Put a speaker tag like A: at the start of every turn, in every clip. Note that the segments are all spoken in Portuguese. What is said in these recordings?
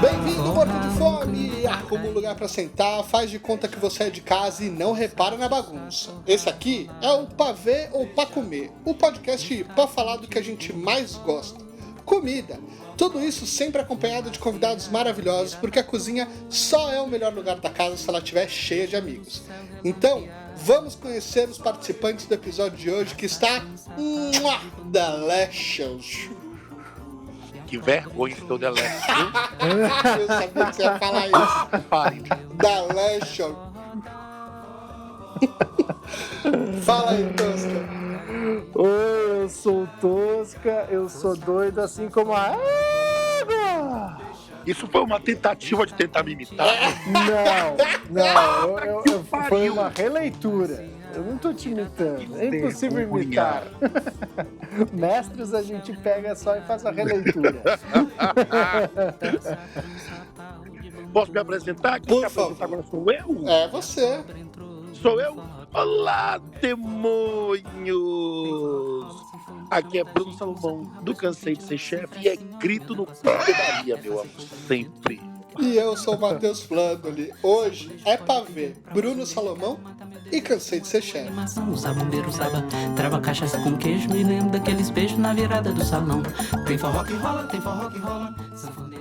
A: Bem-vindo, morto de fome! Arruma um lugar pra sentar, faz de conta que você é de casa e não repara na bagunça. Esse aqui é o Pra Ver ou Pra Comer, o podcast pra falar do que a gente mais gosta. Comida. Tudo isso sempre acompanhado de convidados maravilhosos, porque a cozinha só é o melhor lugar da casa se ela estiver cheia de amigos. Então, vamos conhecer os participantes do episódio de hoje, que está delicious.
B: Que vergonha que eu deleto.
A: Eu sabia que você ia falar isso.
B: Pare.
A: Delicious. Fala aí, Tosca.
C: Oi, eu sou o Tosca, eu sou doido assim como a água.
B: Isso foi uma tentativa de tentar me imitar?
C: Não, foi uma releitura. Eu não tô te imitando, é impossível imitar. Mestres a gente pega só e faz a releitura.
B: Posso me apresentar? Quem se apresenta agora sou eu?
A: É você.
B: Sou eu? Olá, demônios! Aqui é Bruno Salomão, do Cansei de Ser Chefe, e é grito no pedaria, meu amor, sempre.
A: E eu sou o Matheus Flandoli. Hoje é pra ver Bruno Salomão e Cansei de Ser Chefe.
D: O sabombeiro saba, trava cachaça com queijo, me lembro daqueles beijos na virada do salão. Tem forró que rola, tem forró que rola.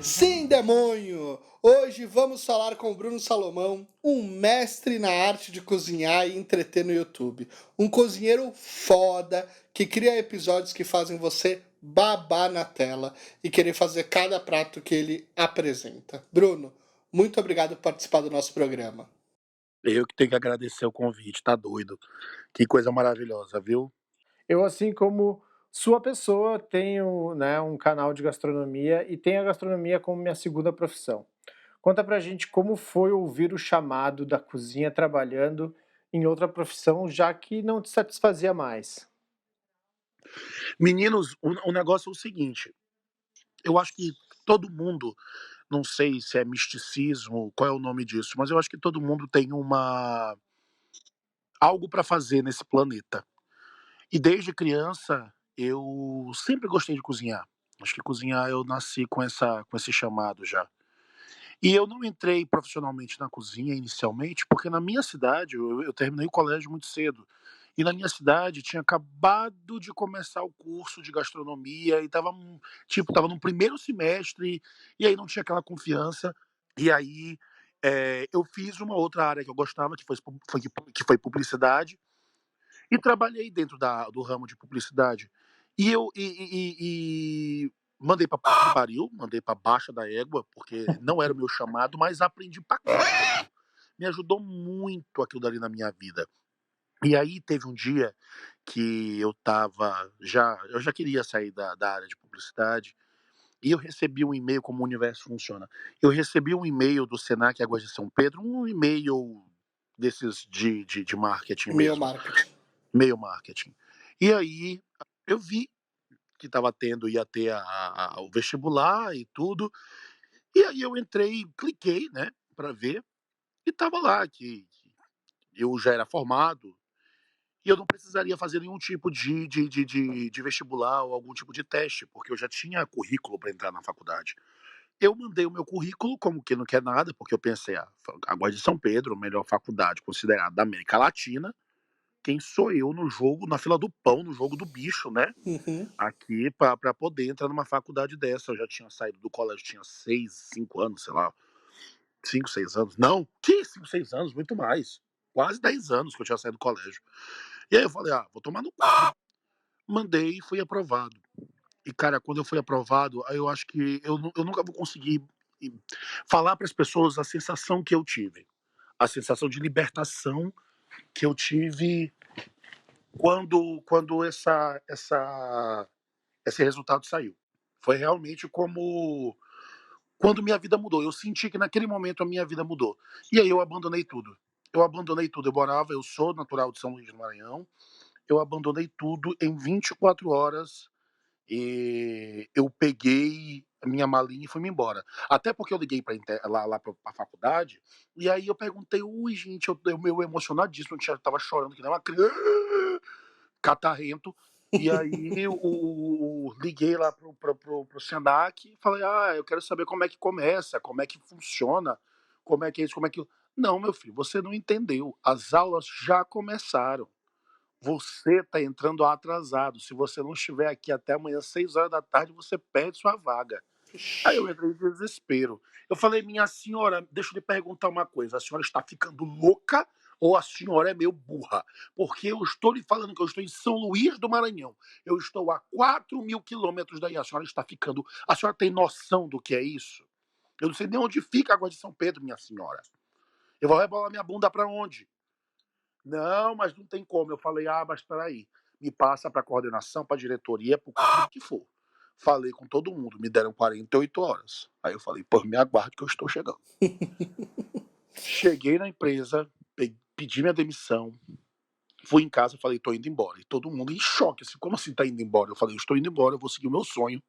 A: Sim, demônio! Hoje vamos falar com o Bruno Salomão, um mestre na arte de cozinhar e entreter no YouTube. Um cozinheiro foda que cria episódios que fazem você babar na tela e querer fazer cada prato que ele apresenta. Bruno, muito obrigado por participar do nosso programa.
B: Eu que tenho que agradecer o convite, tá doido. Que coisa maravilhosa, viu?
C: Eu, assim como sua pessoa, tenho, um canal de gastronomia e tenho a gastronomia como minha segunda profissão. Conta pra gente como foi ouvir o chamado da cozinha trabalhando em outra profissão, já que não te satisfazia mais.
B: Meninos, o negócio é o seguinte. Eu acho que todo mundo, não sei se é misticismo, qual é o nome disso, mas eu acho que todo mundo tem algo para fazer nesse planeta. E desde criança eu sempre gostei de cozinhar. Acho que cozinhar eu nasci com esse chamado já. E eu não entrei profissionalmente na cozinha inicialmente, porque na minha cidade eu terminei o colégio muito cedo. E na minha cidade tinha acabado de começar o curso de gastronomia e tava no primeiro semestre e aí não tinha aquela confiança. E aí eu fiz uma outra área que eu gostava, que foi publicidade, e trabalhei dentro do ramo de publicidade. E eu mandei pra puta que pariu, mandei pra baixa da égua, porque não era o meu chamado, mas aprendi pra caralho. Me ajudou muito aquilo dali na minha vida. E aí teve um dia que eu já queria sair da área de publicidade, e eu recebi um e-mail, como o universo funciona. Eu recebi um e-mail do Senac Águas de São Pedro, um e-mail desses de marketing
A: Meu
B: mesmo.
A: marketing.
B: Meio marketing. E aí eu vi que ia ter o vestibular e tudo. E aí eu entrei, cliquei, né, para ver, e tava lá que eu já era formado e eu não precisaria fazer nenhum tipo de vestibular ou algum tipo de teste, porque eu já tinha currículo para entrar na faculdade. Eu mandei o meu currículo, como que não quer nada, porque eu pensei, Águas de São Pedro, melhor faculdade considerada da América Latina. Quem sou eu no jogo, na fila do pão, no jogo do bicho, né?
A: Uhum.
B: Aqui para poder entrar numa faculdade dessa. Eu já tinha saído do colégio, tinha 5 anos, sei lá. 5, 6 anos. Não, que 5, 6 anos, muito mais. Quase 10 anos que eu tinha saído do colégio. E aí eu falei, vou tomar no cu. Mandei e fui aprovado. E, cara, quando eu fui aprovado, aí eu acho que eu nunca vou conseguir falar para as pessoas a sensação que eu tive. A sensação de libertação que eu tive quando esse resultado saiu. Foi realmente como quando minha vida mudou. Eu senti que naquele momento a minha vida mudou. E aí eu abandonei tudo. Eu sou natural de São Luís do Maranhão. Eu abandonei tudo em 24 horas e eu peguei a minha malinha e fui-me embora. Até porque eu liguei lá para a faculdade e aí eu perguntei, ui, gente, eu emocionadíssimo, eu tava chorando que nem uma criança, catarrento. E aí liguei lá pro Senac e falei, eu quero saber como é que começa, como é que funciona, como é que é isso, como é que... Não, meu filho, você não entendeu. As aulas já começaram. Você está entrando atrasado. Se você não estiver aqui até amanhã, 6 horas da tarde, você perde sua vaga. Aí eu entrei em desespero. Eu falei, minha senhora, deixa eu lhe perguntar uma coisa. A senhora está ficando louca ou a senhora é meio burra? Porque eu estou lhe falando que eu estou em São Luís do Maranhão. Eu estou a 4.000 quilômetros daí. A senhora está ficando... A senhora tem noção do que é isso? Eu não sei nem onde fica a Água de São Pedro, minha senhora. Eu vou rebolar minha bunda para onde? Não, mas não tem como. Eu falei, mas espera aí. Me passa para a coordenação, para a diretoria, para o cargo que for. Falei com todo mundo, me deram 48 horas. Aí eu falei, pô, me aguarde que eu estou chegando. Cheguei na empresa, pedi minha demissão, fui em casa e falei, tô indo embora. E todo mundo em choque, assim, como assim tá indo embora? Eu falei, eu estou indo embora, eu vou seguir o meu sonho,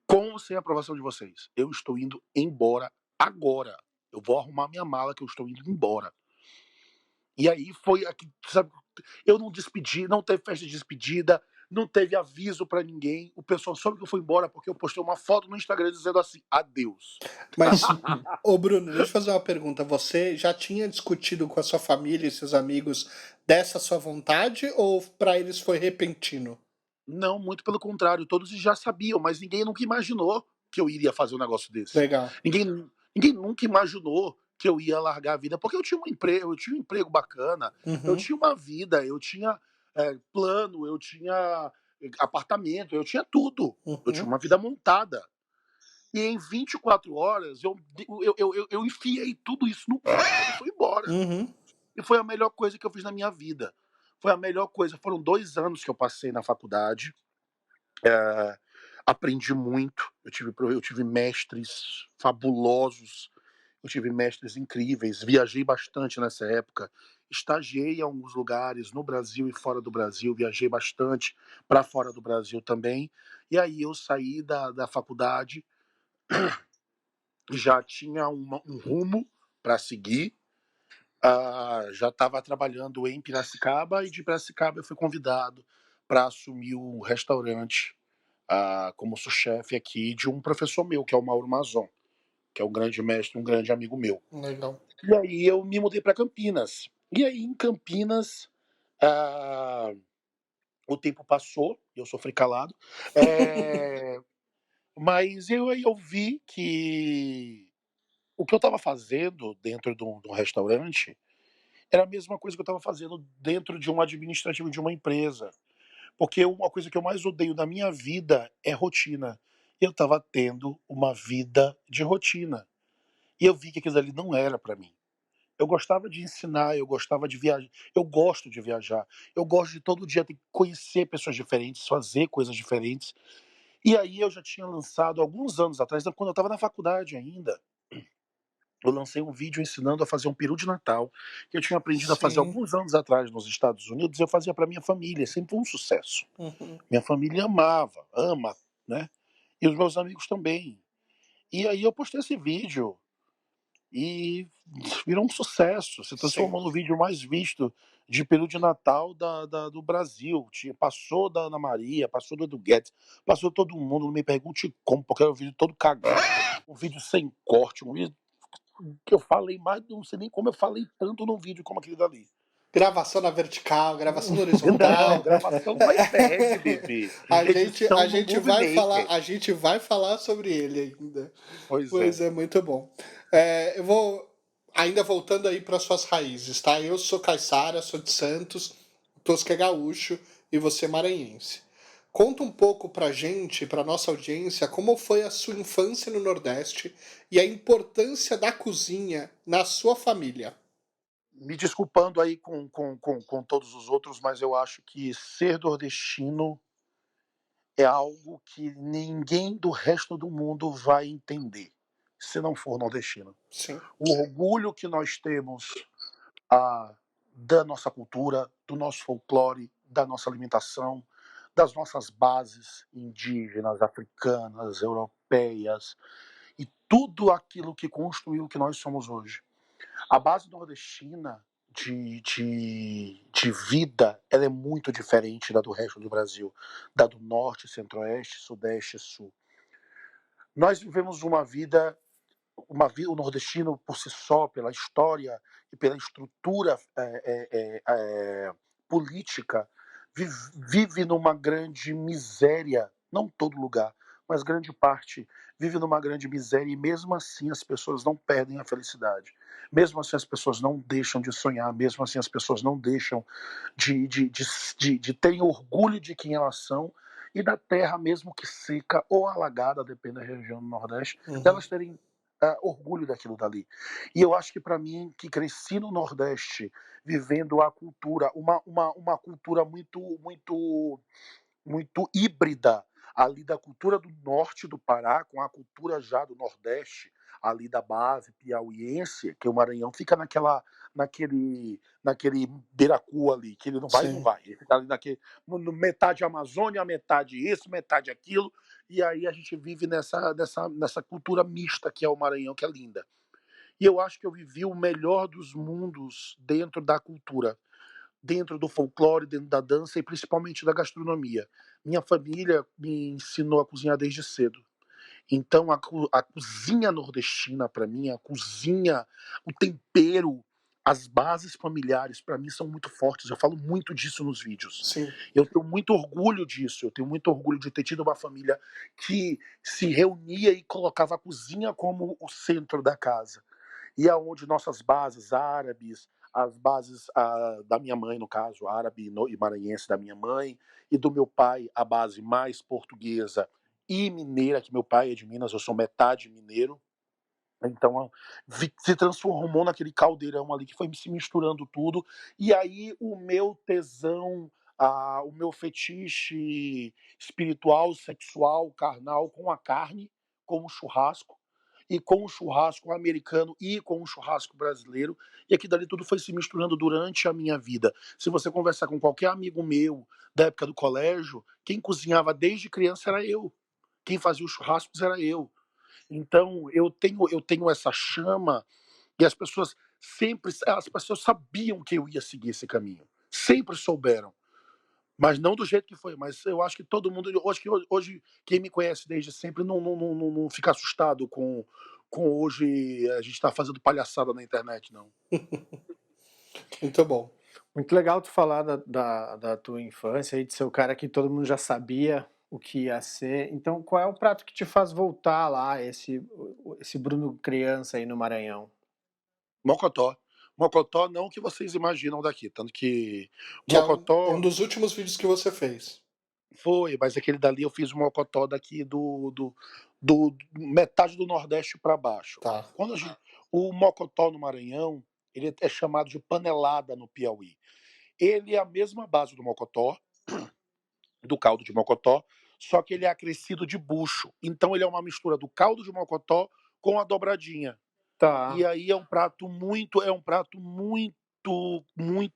B: com ou sem a aprovação de vocês. Eu estou indo embora agora. Eu vou arrumar minha mala que eu estou indo embora. E aí foi aqui, sabe, eu não despedi, não teve festa de despedida, não teve aviso pra ninguém. O pessoal soube que eu fui embora porque eu postei uma foto no Instagram dizendo assim, adeus.
A: Mas, ô Bruno, deixa eu fazer uma pergunta. Você já tinha discutido com a sua família e seus amigos dessa sua vontade ou pra eles foi repentino?
B: Não, muito pelo contrário, todos já sabiam, mas ninguém nunca imaginou que eu iria fazer um negócio desse.
A: Legal.
B: Ninguém nunca imaginou que eu ia largar a vida, porque eu tinha um emprego bacana, eu tinha uma vida, eu tinha plano, eu tinha apartamento, eu tinha tudo. Eu tinha uma vida montada. E em 24 horas eu enfiei tudo isso no cu e fui embora. E foi a melhor coisa que eu fiz na minha vida. Foi a melhor coisa. Foram 2 anos que eu passei na faculdade. Aprendi muito. Eu tive mestres fabulosos. Eu tive mestres incríveis. Viajei bastante nessa época. Estagiei em alguns lugares no Brasil e fora do Brasil. Viajei bastante para fora do Brasil também. E aí eu saí da faculdade, já tinha um rumo para seguir. Já estava trabalhando em Piracicaba e de Piracicaba eu fui convidado para assumir o restaurante como sous-chefe aqui de um professor meu, que é o Mauro Mazon, que é um grande mestre, um grande amigo meu.
A: Legal.
B: E aí eu me mudei para Campinas. E aí em Campinas o tempo passou, eu sofri calado, mas eu vi que o que eu estava fazendo dentro de um restaurante era a mesma coisa que eu estava fazendo dentro de um administrativo de uma empresa. Porque uma coisa que eu mais odeio na minha vida é rotina. Eu estava tendo uma vida de rotina. E eu vi que aquilo ali não era para mim. Eu gostava de ensinar, eu gostava de viajar. Eu gosto de viajar. Eu gosto de todo dia ter que conhecer pessoas diferentes, fazer coisas diferentes. E aí eu já tinha lançado alguns anos atrás, quando eu estava na faculdade ainda, eu lancei um vídeo ensinando a fazer um peru de Natal, que eu tinha aprendido a fazer
A: Sim.
B: alguns anos atrás nos Estados Unidos, e eu fazia para minha família, sempre foi um sucesso. Minha família amava, ama, né? E os meus amigos também. E aí eu postei esse vídeo e virou um sucesso, se transformou no vídeo mais visto de peru de Natal do Brasil. Passou da Ana Maria, passou do Edu Guedes, passou todo mundo, não me pergunte como, porque era um vídeo todo cagado, um vídeo sem corte, um vídeo que eu falei mais, não sei nem como eu falei tanto num vídeo como aquele dali.
A: Gravação na vertical, gravação na
B: Não,
A: horizontal.
B: gravação no iPad, bebê.
A: A
B: Edição no
A: gente
B: Movie
A: vai
B: Maker.
A: falar, a gente vai falar sobre ele ainda.
B: Pois
A: é, muito bom. Eu vou ainda voltando aí para suas raízes, tá? Eu sou caiçara, sou de Santos, Tosca é gaúcho e você é maranhense. Conta um pouco pra gente, pra nossa audiência, como foi a sua infância no Nordeste e a importância da cozinha na sua família.
B: Me desculpando aí com todos os outros, mas eu acho que ser nordestino é algo que ninguém do resto do mundo vai entender, se não for nordestino.
A: Sim.
B: O orgulho que nós temos da nossa cultura, do nosso folclore, da nossa alimentação, das nossas bases indígenas, africanas, europeias e tudo aquilo que construiu o que nós somos hoje. A base nordestina de de vida, ela é muito diferente da do resto do Brasil, da do norte, centro-oeste, sudeste e sul. Nós vivemos o nordestino por si só, pela história e pela estrutura política, vive numa grande miséria, não todo lugar, mas grande parte vive numa grande miséria, e mesmo assim as pessoas não perdem a felicidade. Mesmo assim as pessoas não deixam de sonhar, mesmo assim as pessoas não deixam de terem orgulho de quem elas são, e da terra, mesmo que seca ou alagada, depende da região do Nordeste, delas terem orgulho daquilo dali. E eu acho que para mim, que cresci no Nordeste, vivendo a cultura, uma cultura muito híbrida, ali da cultura do norte do Pará com a cultura já do Nordeste, ali da base piauiense, que o Maranhão fica naquele beiracu ali, que ele não vai, não
A: Sim.
B: vai. Ele fica ali metade Amazônia, metade isso, metade aquilo, e aí a gente vive nessa cultura mista que é o Maranhão, que é linda. E eu acho que eu vivi o melhor dos mundos dentro da cultura, dentro do folclore, dentro da dança e principalmente da gastronomia. Minha família me ensinou a cozinhar desde cedo. Então a cozinha nordestina para mim, a cozinha, o tempero, as bases familiares para mim são muito fortes. Eu falo muito disso nos vídeos.
A: Sim.
B: Eu tenho muito orgulho disso. Eu tenho muito orgulho de ter tido uma família que se reunia e colocava a cozinha como o centro da casa. E aonde nossas bases árabes, as bases da minha mãe, no caso, árabe e maranhense da minha mãe, e do meu pai, a base mais portuguesa e mineira, que meu pai é de Minas, eu sou metade mineiro. Então se transformou naquele caldeirão ali que foi se misturando tudo. E aí o meu tesão, o meu fetiche espiritual, sexual, carnal com a carne, com o churrasco, e com o churrasco americano e com o churrasco brasileiro. E aqui dali tudo foi se misturando durante a minha vida. Se você conversar com qualquer amigo meu da época do colégio, quem cozinhava desde criança era eu. Quem fazia os churrascos era eu. Então eu tenho essa chama, e as pessoas sabiam que eu ia seguir esse caminho. Sempre souberam. Mas não do jeito que foi. Mas eu acho que todo mundo. Eu acho que hoje quem me conhece desde sempre não fica assustado com hoje a gente estar fazendo palhaçada na internet, não.
A: Muito bom.
C: Muito legal tu falar da tua infância e de ser o cara que todo mundo já sabia o que ia ser. Então, qual é o prato que te faz voltar lá, esse Bruno criança aí no Maranhão?
B: Mocotó. Mocotó não o que vocês imaginam daqui. Tanto que
A: Que é um
B: Mocotó
A: dos últimos vídeos que você fez.
B: foi, mas aquele dali eu fiz o Mocotó daqui do metade do Nordeste para baixo.
A: Tá.
B: O Mocotó no Maranhão, ele é chamado de panelada no Piauí. Ele é a mesma base do Mocotó, do caldo de Mocotó, só que ele é acrescido de bucho. Então ele é uma mistura do caldo de Mocotó com a dobradinha.
C: Tá.
B: E aí é um prato muito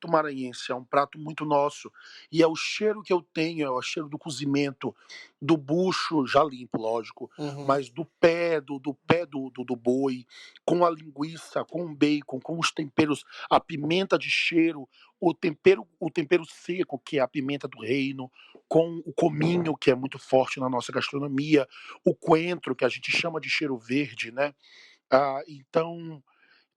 B: maranhense, é um prato muito nosso. E é o cheiro que eu tenho, é o cheiro do cozimento, do bucho, já limpo, lógico, mas do pé do boi, com a linguiça, com o bacon, com os temperos, a pimenta de cheiro, o tempero seco, que é a pimenta do reino, com o cominho, que é muito forte na nossa gastronomia, o coentro, que a gente chama de cheiro verde, né? Então,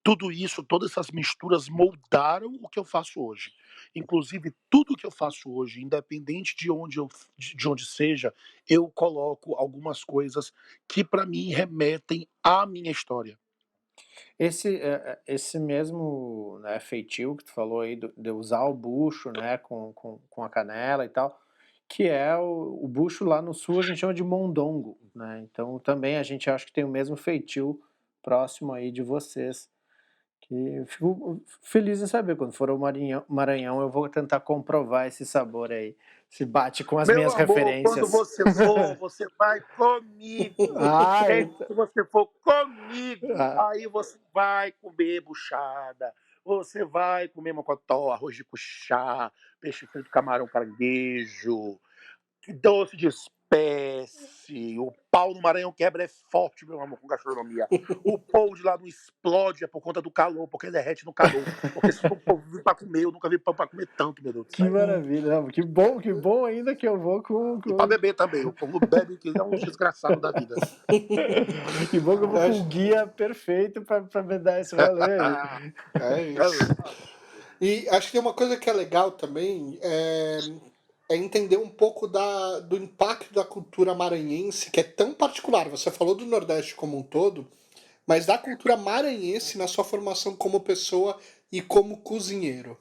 B: tudo isso, todas essas misturas moldaram o que eu faço hoje. Inclusive, tudo que eu faço hoje, independente de onde seja, eu coloco algumas coisas que para mim remetem à minha história.
C: Esse mesmo, né, feitio que tu falou aí de usar o bucho, né, com a canela e tal, que é o bucho lá no sul a gente chama de mondongo, né, então também a gente acha que tem o mesmo feitio próximo aí de vocês, que eu fico feliz em saber, quando for ao Maranhão eu vou tentar comprovar esse sabor aí, se bate com as
B: Meu
C: minhas
B: amor, quando
C: referências.
B: você for, você vai comigo.
C: Ai,
B: Se você for comigo,
C: ah,
B: aí você vai comer buchada, você vai comer mocotó, arroz de cuchá, peixe frito, camarão, caranguejo, doce de Esquece. O pau no Maranhão quebra é forte, meu amor, com gastronomia. O povo de lá não explode é por conta do calor, porque derrete no calor. Porque se for povo vir pra comer, eu nunca vi pão pra comer tanto, meu Deus do
C: Que
B: céu.
C: maravilha, não, que bom ainda que eu vou
B: E pra beber também. O povo bebe que é um desgraçado da vida.
C: Que bom que eu vou com um guia perfeito pra me dar esse rolê aí.
A: É isso. E acho que tem uma coisa que é legal também, é entender um pouco do impacto da cultura maranhense, que é tão particular. Você falou do Nordeste como um todo, mas da cultura maranhense na sua formação como pessoa e como cozinheiro.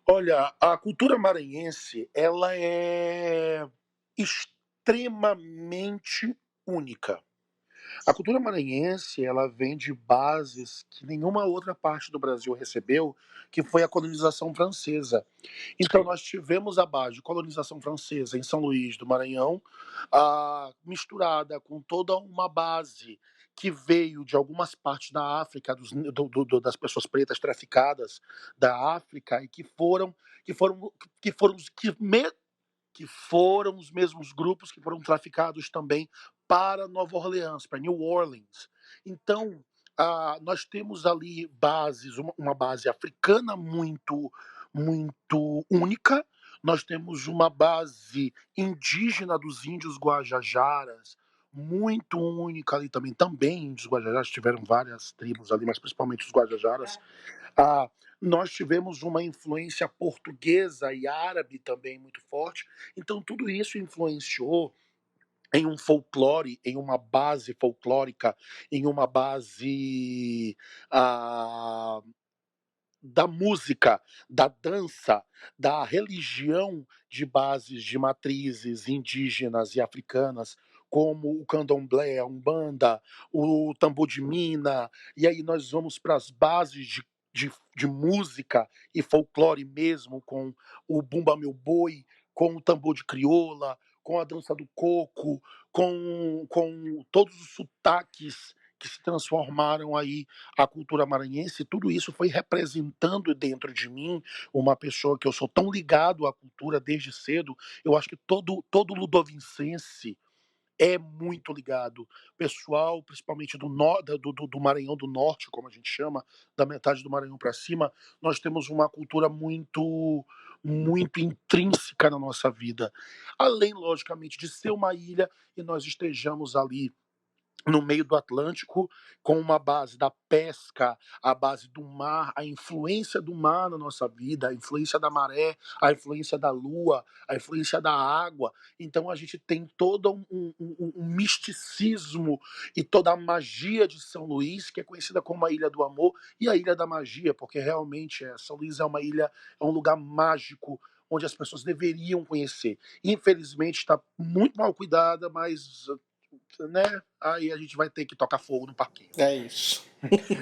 B: Olha, a cultura maranhense, ela é extremamente única. A cultura maranhense, ela vem de bases que nenhuma outra parte do Brasil recebeu, que foi a colonização francesa. Então nós tivemos a base de colonização francesa em São Luís do Maranhão, misturada com toda uma base que veio de algumas partes da África, das pessoas pretas traficadas da África e que foram os mesmos grupos que foram traficados também para Nova Orleans, para New Orleans. Então, nós temos ali bases, uma base africana muito única, nós temos uma base indígena dos índios Guajajaras, muito única ali também índios Guajajaras, tiveram várias tribos ali, mas principalmente os Guajajaras. Nós tivemos uma influência portuguesa e árabe também muito forte, então tudo isso influenciou em um folclore, em uma base folclórica, em uma base da música, da dança, da religião de bases de matrizes indígenas e africanas, como o candomblé, a umbanda, o tambor de mina, e aí nós vamos para as bases de música e folclore mesmo, com o Bumba Meu Boi, com o tambor de crioula, com a dança do coco, com todos os sotaques que se transformaram aí a cultura maranhense, tudo isso foi representando dentro de mim uma pessoa que eu sou tão ligado à cultura desde cedo. Eu acho que todo ludovicense é muito ligado. Pessoal, principalmente do Maranhão do Norte, como a gente chama, da metade do Maranhão para cima, nós temos uma cultura muito intrínseca na nossa vida. Além, logicamente, de ser uma ilha e nós estejamos ali no meio do Atlântico, com uma base da pesca, a base do mar, a influência do mar na nossa vida, a influência da maré, a influência da lua, a influência da água. Então a gente tem todo um misticismo e toda a magia de São Luís, que é conhecida como a Ilha do Amor e a Ilha da Magia, porque realmente São Luís é uma ilha, é um lugar mágico, onde as pessoas deveriam conhecer. Infelizmente está muito mal cuidada, mas né? Aí a gente vai ter que tocar fogo no parquinho.
A: É isso.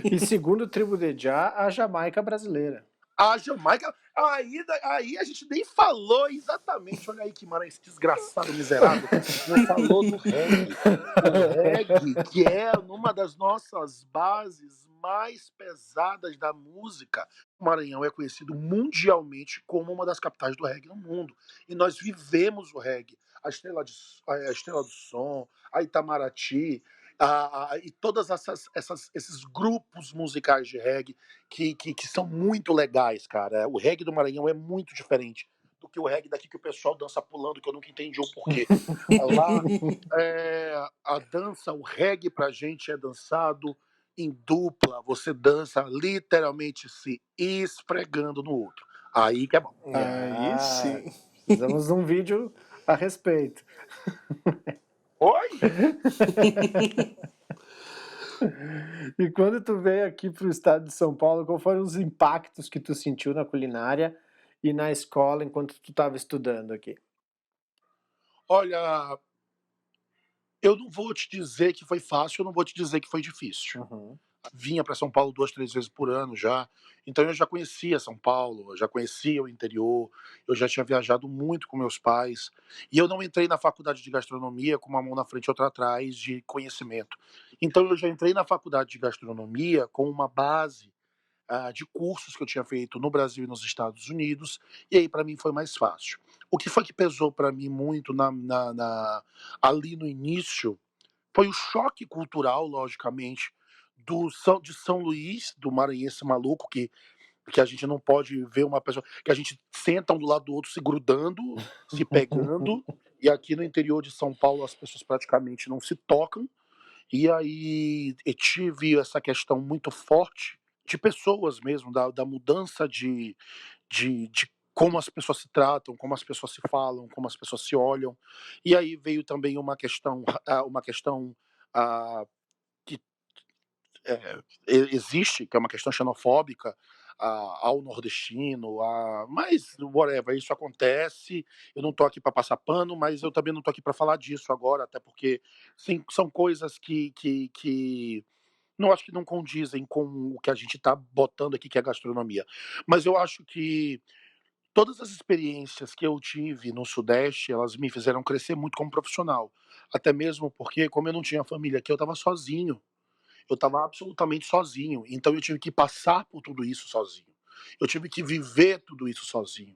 C: E segundo o Tribo de Já, a Jamaica brasileira.
B: A Jamaica, aí a gente nem falou exatamente, olha aí que mara, esse desgraçado miserável, não falou do reggae. O reggae, que é uma das nossas bases mais pesadas da música. O Maranhão é conhecido mundialmente como uma das capitais do reggae no mundo. E nós vivemos o reggae. A Estrela do Som, a Itamaraty, e todos esses grupos musicais de reggae que são muito legais, cara. O reggae do Maranhão é muito diferente do que o reggae daqui que o pessoal dança pulando, que eu nunca entendi o porquê. Lá, a dança, o reggae pra gente é dançado em dupla. Você dança literalmente se esfregando no outro. Aí que é bom.
A: Aí sim.
C: Fizemos um vídeo a respeito.
B: Oi?
C: E quando tu veio aqui para o estado de São Paulo, quais foram os impactos que tu sentiu na culinária e na escola enquanto tu estava estudando aqui?
B: Olha, eu não vou te dizer que foi fácil, eu não vou te dizer que foi difícil. Vinha para São Paulo 2, 3 vezes por ano já, então eu já conhecia São Paulo, eu já conhecia o interior, eu já tinha viajado muito com meus pais, e eu não entrei na faculdade de gastronomia com uma mão na frente e outra atrás de conhecimento. Então eu já entrei na faculdade de gastronomia com uma base de cursos que eu tinha feito no Brasil e nos Estados Unidos, e aí para mim foi mais fácil. O que foi que pesou para mim muito ali no início foi o choque cultural, logicamente, de São Luís, do maranhense maluco, que a gente não pode ver uma pessoa, que a gente senta um do lado do outro se grudando, se pegando, e aqui no interior de São Paulo as pessoas praticamente não se tocam, e aí eu tive essa questão muito forte de pessoas mesmo, da mudança de como as pessoas se tratam, como as pessoas se falam, como as pessoas se olham. E aí veio também uma questão ah, que existe, que é uma questão xenofóbica ao nordestino, mas whatever, isso acontece. Eu não estou aqui para passar pano, mas eu também não estou aqui para falar disso agora, até porque sim, são coisas que não acho que não condizem com o que a gente está botando aqui, que é a gastronomia. Mas eu acho que todas as experiências que eu tive no Sudeste, elas me fizeram crescer muito como profissional. Até mesmo porque, como eu não tinha família aqui, eu estava sozinho. Eu estava absolutamente sozinho. Então eu tive que passar por tudo isso sozinho. Eu tive que viver tudo isso sozinho.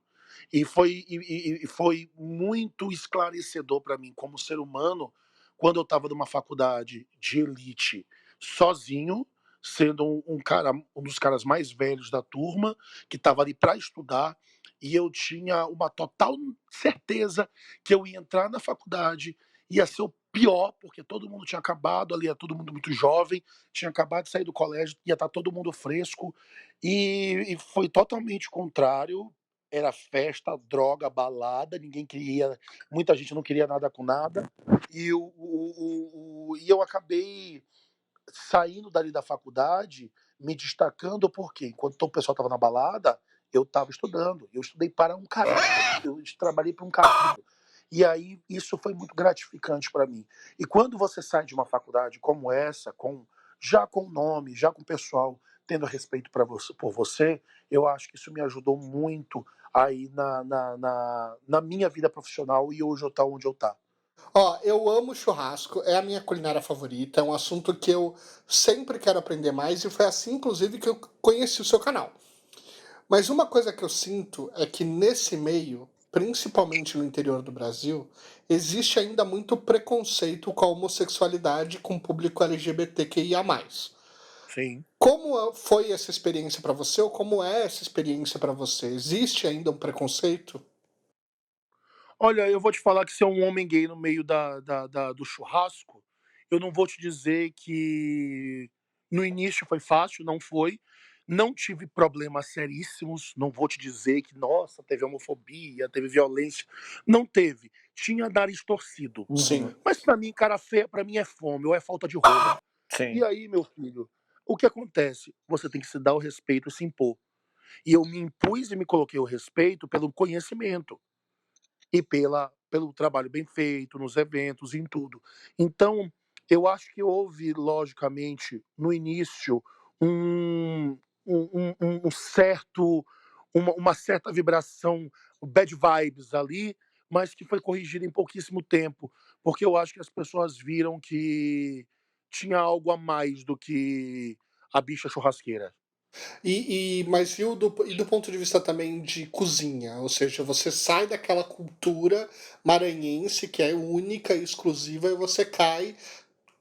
B: E foi muito esclarecedor para mim, como ser humano, quando eu estava numa faculdade de elite, sozinho, sendo um dos caras mais velhos da turma, que estava ali para estudar, e eu tinha uma total certeza que eu ia entrar na faculdade, ia ser o pior, porque todo mundo tinha acabado ali, era todo mundo muito jovem, tinha acabado de sair do colégio, ia estar todo mundo fresco, e foi totalmente contrário. Era festa, droga, balada, ninguém queria, muita gente não queria nada com nada, e eu acabei saindo dali da faculdade, me destacando, porque enquanto o pessoal estava na balada, eu estava estudando. Eu estudei para um caralho, eu trabalhei para um caralho. E aí isso foi muito gratificante para mim. E quando você sai de uma faculdade como essa, já com nome, já com o pessoal tendo respeito por você, eu acho que isso me ajudou muito aí na minha vida profissional, e hoje eu estou onde eu estou.
A: Ó, eu amo churrasco, é a minha culinária favorita, é um assunto que eu sempre quero aprender mais e foi assim, inclusive, que eu conheci o seu canal. Mas uma coisa que eu sinto é que nesse meio, principalmente no interior do Brasil, existe ainda muito preconceito com a homossexualidade com o público LGBTQIA+.
B: Sim.
A: Como foi essa experiência para você ou como é essa experiência para você? Existe ainda um preconceito?
B: Olha, eu vou te falar que ser um homem gay no meio do churrasco, eu não vou te dizer que no início foi fácil, não foi. Não tive problemas seríssimos, não vou te dizer que, nossa, teve homofobia, teve violência. Não teve. Tinha nariz torcido.
A: Sim.
B: Mas pra mim, cara feia, pra mim é fome ou é falta de roupa.
C: Sim.
B: E aí, meu filho, o que acontece? Você tem que se dar o respeito e se impor. E eu me impus e me coloquei o respeito pelo conhecimento e pelo trabalho bem feito nos eventos e em tudo. Então, eu acho que houve, logicamente, no início, um, um certo, uma certa vibração, bad vibes ali, mas que foi corrigida em pouquíssimo tempo, porque eu acho que as pessoas viram que tinha algo a mais do que a bicha churrasqueira.
A: Mas e do ponto de vista também de cozinha? Ou seja, você sai daquela cultura maranhense que é única e exclusiva e você cai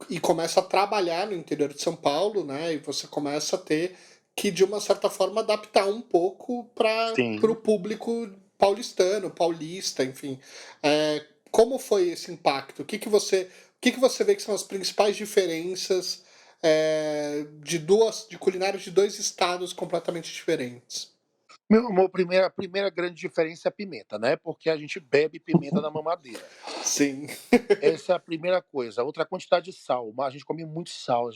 A: e começa a trabalhar no interior de São Paulo, né? E você começa a ter que, de uma certa forma, adaptar um pouco para o
B: Sim.
A: público paulistano, paulista, enfim. Como foi esse impacto? O que que você vê que são as principais diferenças de culinárias de dois estados completamente diferentes?
B: Meu amor, a primeira grande diferença é a pimenta, né? Porque a gente bebe pimenta na mamadeira.
A: Sim.
B: Essa é a primeira coisa. Outra, a quantidade de sal. Mas a gente come muito sal.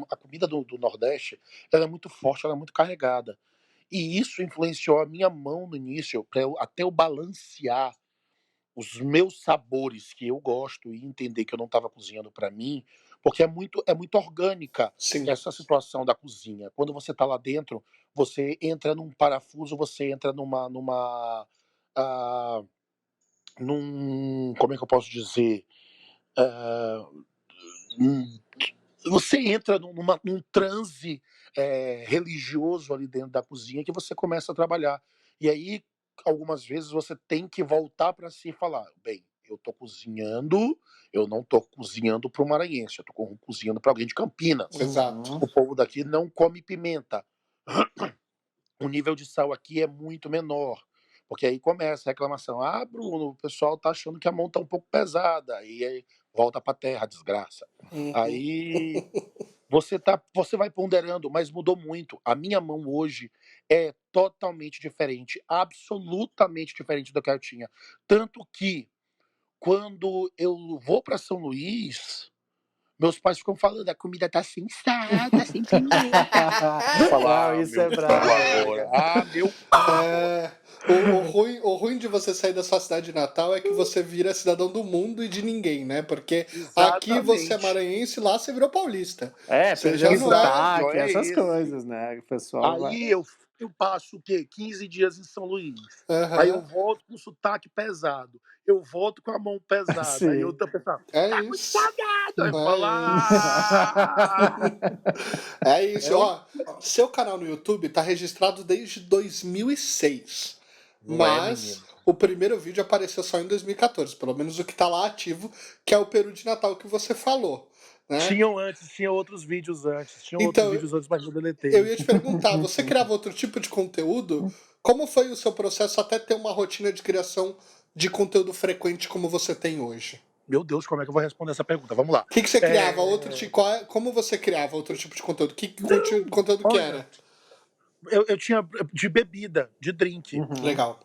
B: A comida do Nordeste, ela é muito forte, ela é muito carregada. E isso influenciou a minha mão no início, até eu balancear os meus sabores que eu gosto e entender que eu não estava cozinhando para mim, porque é muito orgânica
A: Sim.
B: essa situação da cozinha. Quando você está lá dentro, você entra num parafuso, você entra ah, como é que eu posso dizer? Ah, hum, você entra num transe religioso ali dentro da cozinha que você começa a trabalhar. E aí, algumas vezes, você tem que voltar para si e falar: bem, eu tô cozinhando, eu não tô cozinhando para o maranhense, eu tô cozinhando para alguém de Campinas.
A: Exato.
B: O povo daqui não come pimenta. O nível de sal aqui é muito menor. Porque aí começa a reclamação: ah, Bruno, o pessoal tá achando que a mão tá um pouco pesada. E aí volta pra terra, desgraça.
A: Uhum.
B: Aí você vai ponderando, mas mudou muito. A minha mão hoje é totalmente diferente, absolutamente diferente do que eu tinha. Tanto que quando eu vou para São Luís, meus pais ficam falando: a comida tá sem sal, tá sem pimenta. Eu falo:
C: Não,
B: ah,
C: isso
B: meu
C: é
B: cu
C: brabo,
B: agora.
C: né?
B: Ah, meu cu agora.
A: O ruim de você sair da sua cidade natal é que você vira cidadão do mundo e de ninguém, né? Porque aqui você é
B: Exatamente.
A: maranhense, lá você virou paulista. Você
C: Perdeu
A: já
C: o
A: não é.
B: Exato,
C: sotaque,
B: é
C: essas
B: esse.
C: coisas, né? O pessoal vai.
B: Aí eu passo o quê? 15 dias em São Luís. Aí eu
A: Aham.
B: volto com o sotaque pesado. Eu volto com a mão pesada. Aí eu
C: Sim.
B: tô pensando:
A: É
B: tá muito
A: isso.
B: salgado. Aí eu falo:
A: É isso. É isso.
B: é um...
A: Ó, seu canal no YouTube tá registrado desde 2006.
B: Não é,
A: Mas
B: menino.
A: o primeiro vídeo apareceu só em 2014. Pelo menos o que tá lá ativo, que é o Peru de Natal que você falou, né?
B: Tinha outros vídeos antes.
A: Então,
B: Mas eu
A: eu
B: deletei.
A: ia te perguntar, você criava outro tipo de conteúdo? Como foi o seu processo até ter uma rotina de criação de conteúdo frequente como você tem hoje?
B: Meu Deus, como é que eu vou responder essa pergunta? Vamos lá.
A: O que você criava? Como você criava outro tipo de conteúdo? Que conteúdo que
B: Olha,
A: era?
B: eu tinha de bebida, de drink.
A: Legal.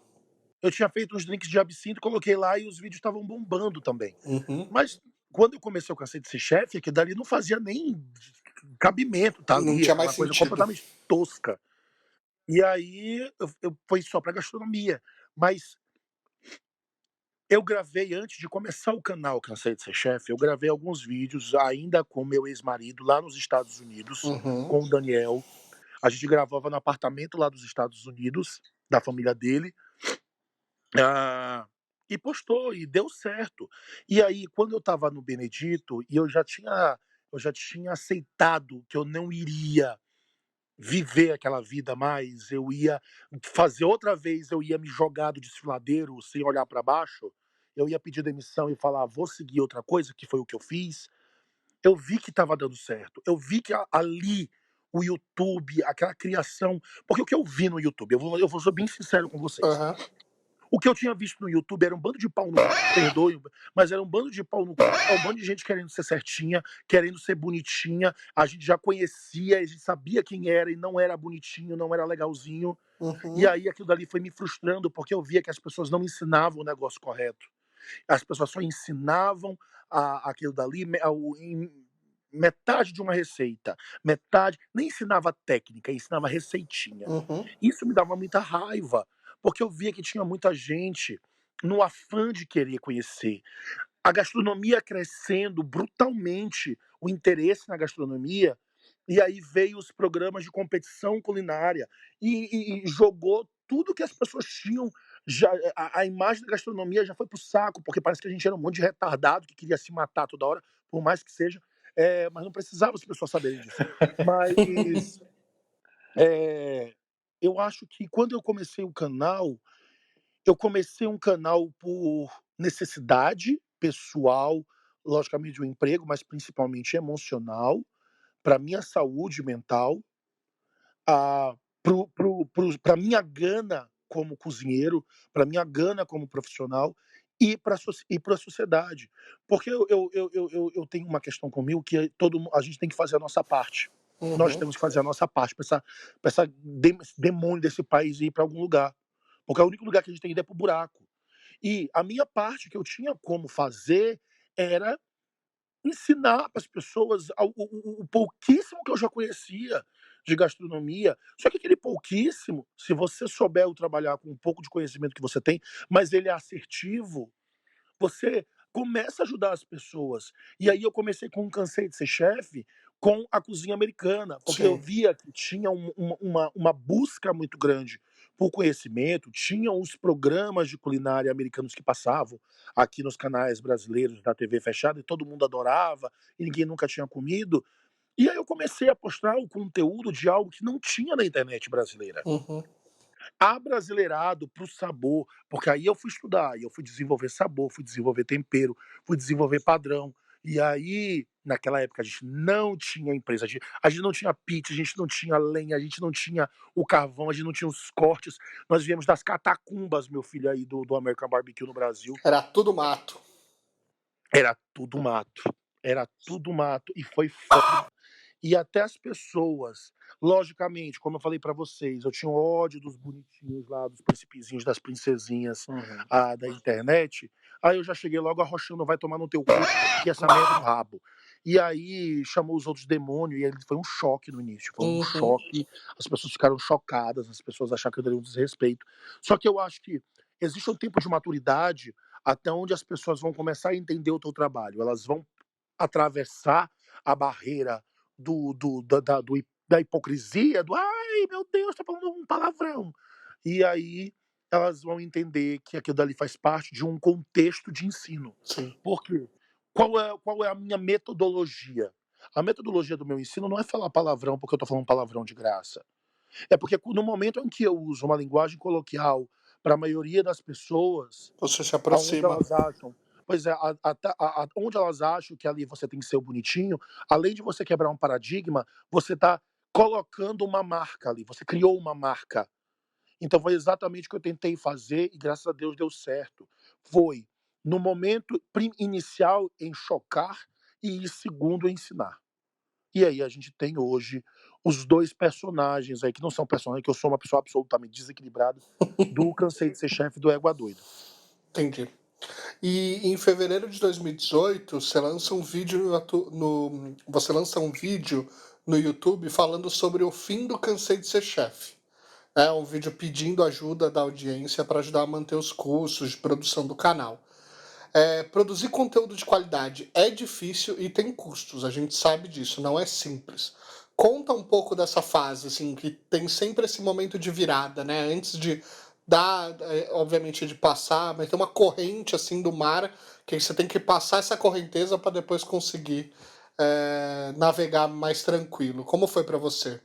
B: Eu tinha feito uns drinks de absinto, coloquei lá e os vídeos estavam bombando também.
A: Uhum.
B: Mas quando eu comecei, eu cansei de ser chefe, que dali não fazia nem cabimento tá
A: Não
B: ali,
A: tinha mais
B: aquela coisa
A: sentido.
B: completamente tosca. E aí eu fui só pra gastronomia. Mas eu gravei antes de começar o canal Cansei de Ser Chefe, eu gravei alguns vídeos ainda com meu ex-marido lá nos Estados Unidos,
A: Uhum.
B: com o Daniel. A gente gravava no apartamento lá dos Estados Unidos, da família dele. Ah, e postou, e deu certo. E aí, quando eu estava no Benedito, e eu já tinha aceitado que eu não iria viver aquela vida mais, eu ia fazer outra vez, eu ia me jogar do desfiladeiro sem olhar para baixo, eu ia pedir demissão e falar: vou seguir outra coisa, que foi o que eu fiz. Eu vi que estava dando certo. Eu vi que ali o YouTube, aquela criação. Porque o que eu vi no YouTube, eu vou ser bem sincero com vocês.
A: Aham.
B: O que eu tinha visto no YouTube era um bando de pau no cu, perdoe, mas era um bando de pau no cu. É um bando de gente querendo ser certinha, querendo ser bonitinha. A gente já conhecia, a gente sabia quem era e não era bonitinho, não era legalzinho. E
A: Uhum.
B: aí aquilo dali foi me frustrando, porque eu via que as pessoas não ensinavam o negócio correto. As pessoas só ensinavam aquilo dali em metade de uma receita. Metade. Nem ensinava técnica, ensinava receitinha.
A: Uhum.
B: Isso me dava muita raiva, porque eu via que tinha muita gente no afã de querer conhecer. A gastronomia crescendo brutalmente, o interesse na gastronomia, e aí veio os programas de competição culinária e jogou tudo que as pessoas tinham. Já, a imagem da gastronomia já foi pro saco, porque parece que a gente era um monte de retardado que queria se matar toda hora, por mais que seja, mas não precisava as pessoas saberem disso. Mas é, eu acho que quando eu comecei um canal por necessidade pessoal, logicamente de um emprego, mas principalmente emocional, para minha saúde mental, para minha gana como cozinheiro, para minha gana como profissional e para a sociedade. Porque eu tenho uma questão comigo que a gente tem que fazer a nossa parte. Nós
A: Uhum.
B: temos que fazer a nossa parte para esse demônio desse país ir para algum lugar. Porque o único lugar que a gente tem ido é pro buraco. E a minha parte que eu tinha como fazer era ensinar para as pessoas o pouquíssimo que eu já conhecia de gastronomia. Só que aquele pouquíssimo, se você souber o trabalhar com um pouco de conhecimento que você tem, mas ele é assertivo, você começa a ajudar as pessoas. E aí eu comecei com um Cansei de Ser Chefe com a cozinha americana, porque eu
A: Sim.
B: via que tinha uma busca muito grande por conhecimento, tinham os programas de culinária americanos que passavam aqui nos canais brasileiros da TV fechada e todo mundo adorava e ninguém nunca tinha comido. E aí eu comecei a postar o conteúdo de algo que não tinha na internet brasileira.
A: Uhum.
B: Abrasileirado para o sabor, porque aí eu fui estudar, aí eu fui desenvolver sabor, fui desenvolver tempero, fui desenvolver padrão. E aí, naquela época, a gente não tinha empresa, a gente não tinha pit, a gente não tinha lenha, a gente não tinha o carvão, a gente não tinha os cortes. Nós viemos das catacumbas, meu filho, aí do American Barbecue no Brasil.
A: Era tudo mato.
B: Era tudo mato. Era tudo mato. E foi foda. E até as pessoas, logicamente, como eu falei pra vocês, eu tinha um ódio dos bonitinhos lá, dos principezinhos, das princesinhas
C: Uhum.
B: da internet. Aí eu já cheguei logo arrochando, vai tomar no teu cu, enfia essa merda no rabo. E aí chamou os outros demônios, e aí foi um choque no início, foi um
A: Uhum.
B: choque, as pessoas ficaram chocadas, as pessoas acharam que eu daria um desrespeito. Só que eu acho que existe um tempo de maturidade até onde as pessoas vão começar a entender o teu trabalho, elas vão atravessar a barreira da hipocrisia, do ai meu Deus, tá falando um palavrão. E aí elas vão entender que aquilo dali faz parte de um contexto de ensino.
A: Sim.
B: Por quê? Qual é a minha metodologia? A metodologia do meu ensino não é falar palavrão porque eu tô falando palavrão de graça. É porque no momento em que eu uso uma linguagem coloquial para a maioria das pessoas,
A: Você se
B: aonde
A: aproxima.
B: elas acham. Pois é, onde elas acham que ali você tem que ser o bonitinho, além de você quebrar um paradigma, você está colocando uma marca ali, você criou uma marca. Então foi exatamente o que eu tentei fazer e graças a Deus deu certo. Foi no momento inicial em chocar e segundo ensinar. E aí a gente tem hoje os dois personagens aí, que não são personagens, que eu sou uma pessoa absolutamente desequilibrada, do Cansei de Ser Chefe e do Égua Doida.
A: Entendi. E em fevereiro de 2018, você lança um vídeo você lança um vídeo no YouTube falando sobre o fim do Cansei de Ser Chefe. É um vídeo pedindo ajuda da audiência para ajudar a manter os custos de produção do canal. Produzir conteúdo de qualidade é difícil e tem custos, a gente sabe disso, não é simples. Conta um pouco dessa fase, assim, que tem sempre esse momento de virada, né? Antes de dar, obviamente, de passar, mas tem uma corrente, assim, do mar, que você tem que passar essa correnteza para depois conseguir navegar mais tranquilo. Como foi para você?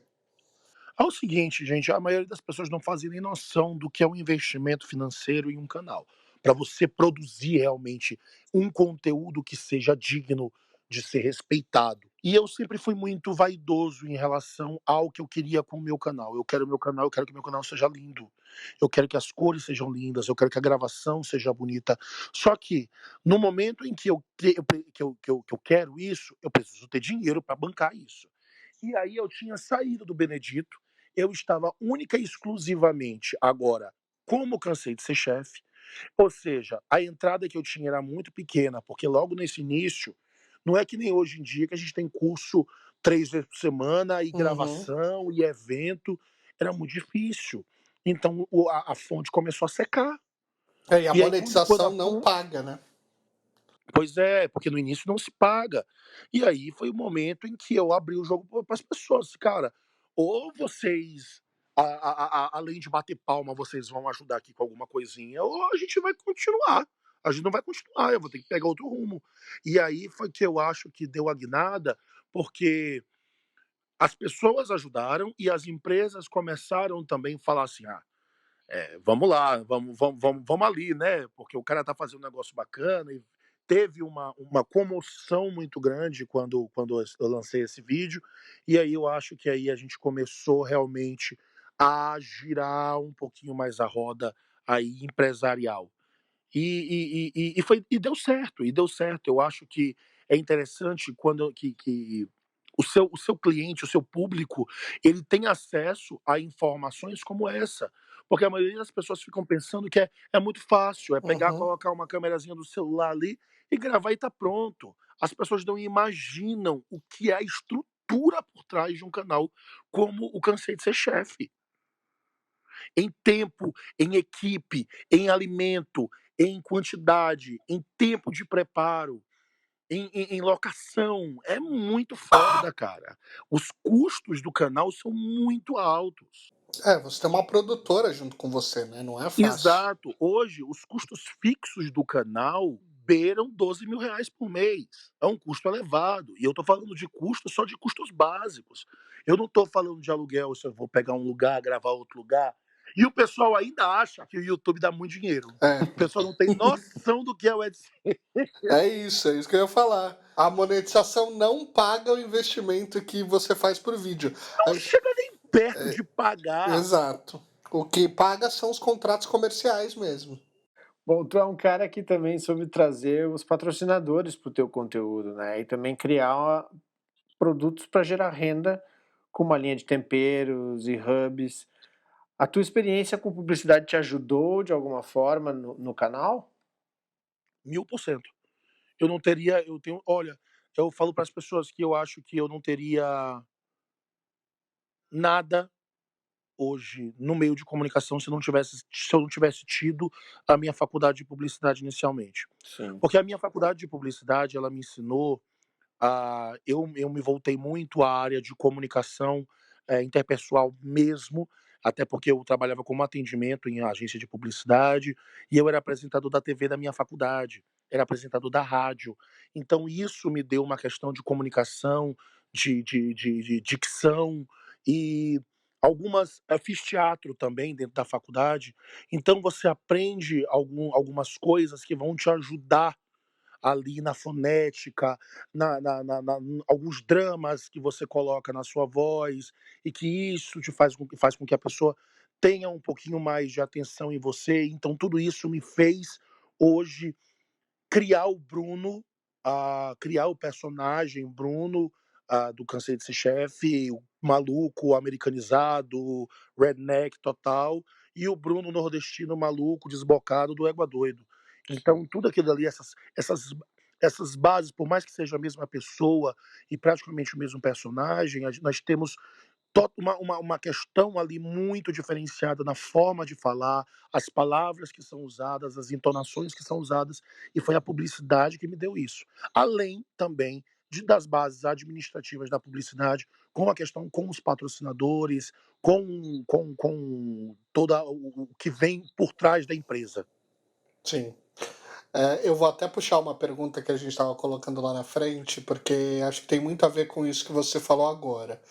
B: É o seguinte, gente, a maioria das pessoas não fazem nem noção do que é um investimento financeiro em um canal. Para você produzir realmente um conteúdo que seja digno de ser respeitado. E eu sempre fui muito vaidoso em relação ao que eu queria com o meu canal. Eu quero que meu canal seja lindo. Eu quero que as cores sejam lindas, eu quero que a gravação seja bonita. Só que no momento em que eu quero isso, eu preciso ter dinheiro para bancar isso. E aí eu tinha saído do Benedito, eu estava única e exclusivamente agora como Cansei de Ser Chefe, ou seja, a entrada que eu tinha era muito pequena, porque logo nesse início, não é que nem hoje em dia que a gente tem curso 3 vezes por semana e
A: Uhum.
B: gravação e evento, era muito difícil. Então a fonte começou a secar.
A: E a
B: E aí quando a
A: monetização não
B: fonte
A: paga, né?
B: Pois é, porque no início não se paga. E aí foi o momento em que eu abri o jogo para as pessoas. Cara, ou vocês, além de bater palma, vocês vão ajudar aqui com alguma coisinha, ou a gente vai continuar. A gente não vai continuar, eu vou ter que pegar outro rumo. E aí foi que eu acho que deu a guinada, porque as pessoas ajudaram e as empresas começaram também a falar assim: ah, vamos lá, vamos ali, né? Porque o cara tá fazendo um negócio bacana e teve uma comoção muito grande quando eu lancei esse vídeo. E aí eu acho que aí a gente começou realmente a girar um pouquinho mais a roda aí empresarial. E deu certo, e deu certo. Eu acho que é interessante quando que o seu cliente, o seu público, ele tem acesso a informações como essa. Porque a maioria das pessoas ficam pensando que é muito fácil, é pegar,
A: Uhum.
B: colocar uma câmerazinha do celular ali e gravar e tá pronto. As pessoas não imaginam o que é a estrutura por trás de um canal como o Cansei de Ser Chefe. Em tempo, em equipe, em alimento, em quantidade, em tempo de preparo, em locação. É muito foda, cara. Os custos do canal são muito altos.
A: Você tem uma produtora junto com você, né? Não é fácil.
B: Exato. Hoje, os custos fixos do canal beiram 12 mil reais por mês. É um custo elevado. E eu estou falando de custo só de custos básicos. Eu não estou falando de aluguel, se eu vou pegar um lugar, gravar outro lugar. E o pessoal ainda acha que o YouTube dá muito dinheiro.
A: É.
B: O pessoal não tem noção do que é o AdSense.
A: É isso que eu ia falar. A monetização não paga o investimento que você faz por vídeo.
B: Não chega nem perto de pagar.
A: Exato. O que paga são os contratos comerciais mesmo.
C: Bom, tu é um cara que também soube trazer os patrocinadores para o teu conteúdo, né? E também criar produtos para gerar renda com uma linha de temperos e hubs. A tua experiência com publicidade te ajudou de alguma forma no canal?
B: 1000%. Eu não teria, olha, eu falo para as pessoas que eu acho que eu não teria nada hoje no meio de comunicação se eu não tivesse tido a minha faculdade de publicidade inicialmente.
C: Sim.
B: Porque a minha faculdade de publicidade, ela me ensinou eu me voltei muito à área de comunicação interpessoal mesmo, até porque eu trabalhava como atendimento em agência de publicidade e eu era apresentador da TV da minha faculdade, era apresentador da rádio. Então isso me deu uma questão de comunicação, de dicção e fiz teatro também dentro da faculdade. Então você aprende algumas coisas que vão te ajudar ali na fonética, alguns dramas que você coloca na sua voz, e que isso faz com que a pessoa tenha um pouquinho mais de atenção em você. Então, tudo isso me fez hoje criar o Bruno, criar o personagem Bruno do Cansei de Ser Chefe, o maluco, americanizado, redneck total, e o Bruno nordestino maluco, desbocado do Égua Doido. Então, tudo aquilo ali, essas bases, por mais que seja a mesma pessoa e praticamente o mesmo personagem, nós temos uma questão ali muito diferenciada na forma de falar, as palavras que são usadas, as entonações que são usadas, e foi a publicidade que me deu isso. Além também das bases administrativas da publicidade, com a questão com os patrocinadores, com todo o que vem por trás da empresa.
A: Sim. Eu vou até puxar uma pergunta que a gente estava colocando lá na frente, porque acho que tem muito a ver com isso que você falou agora.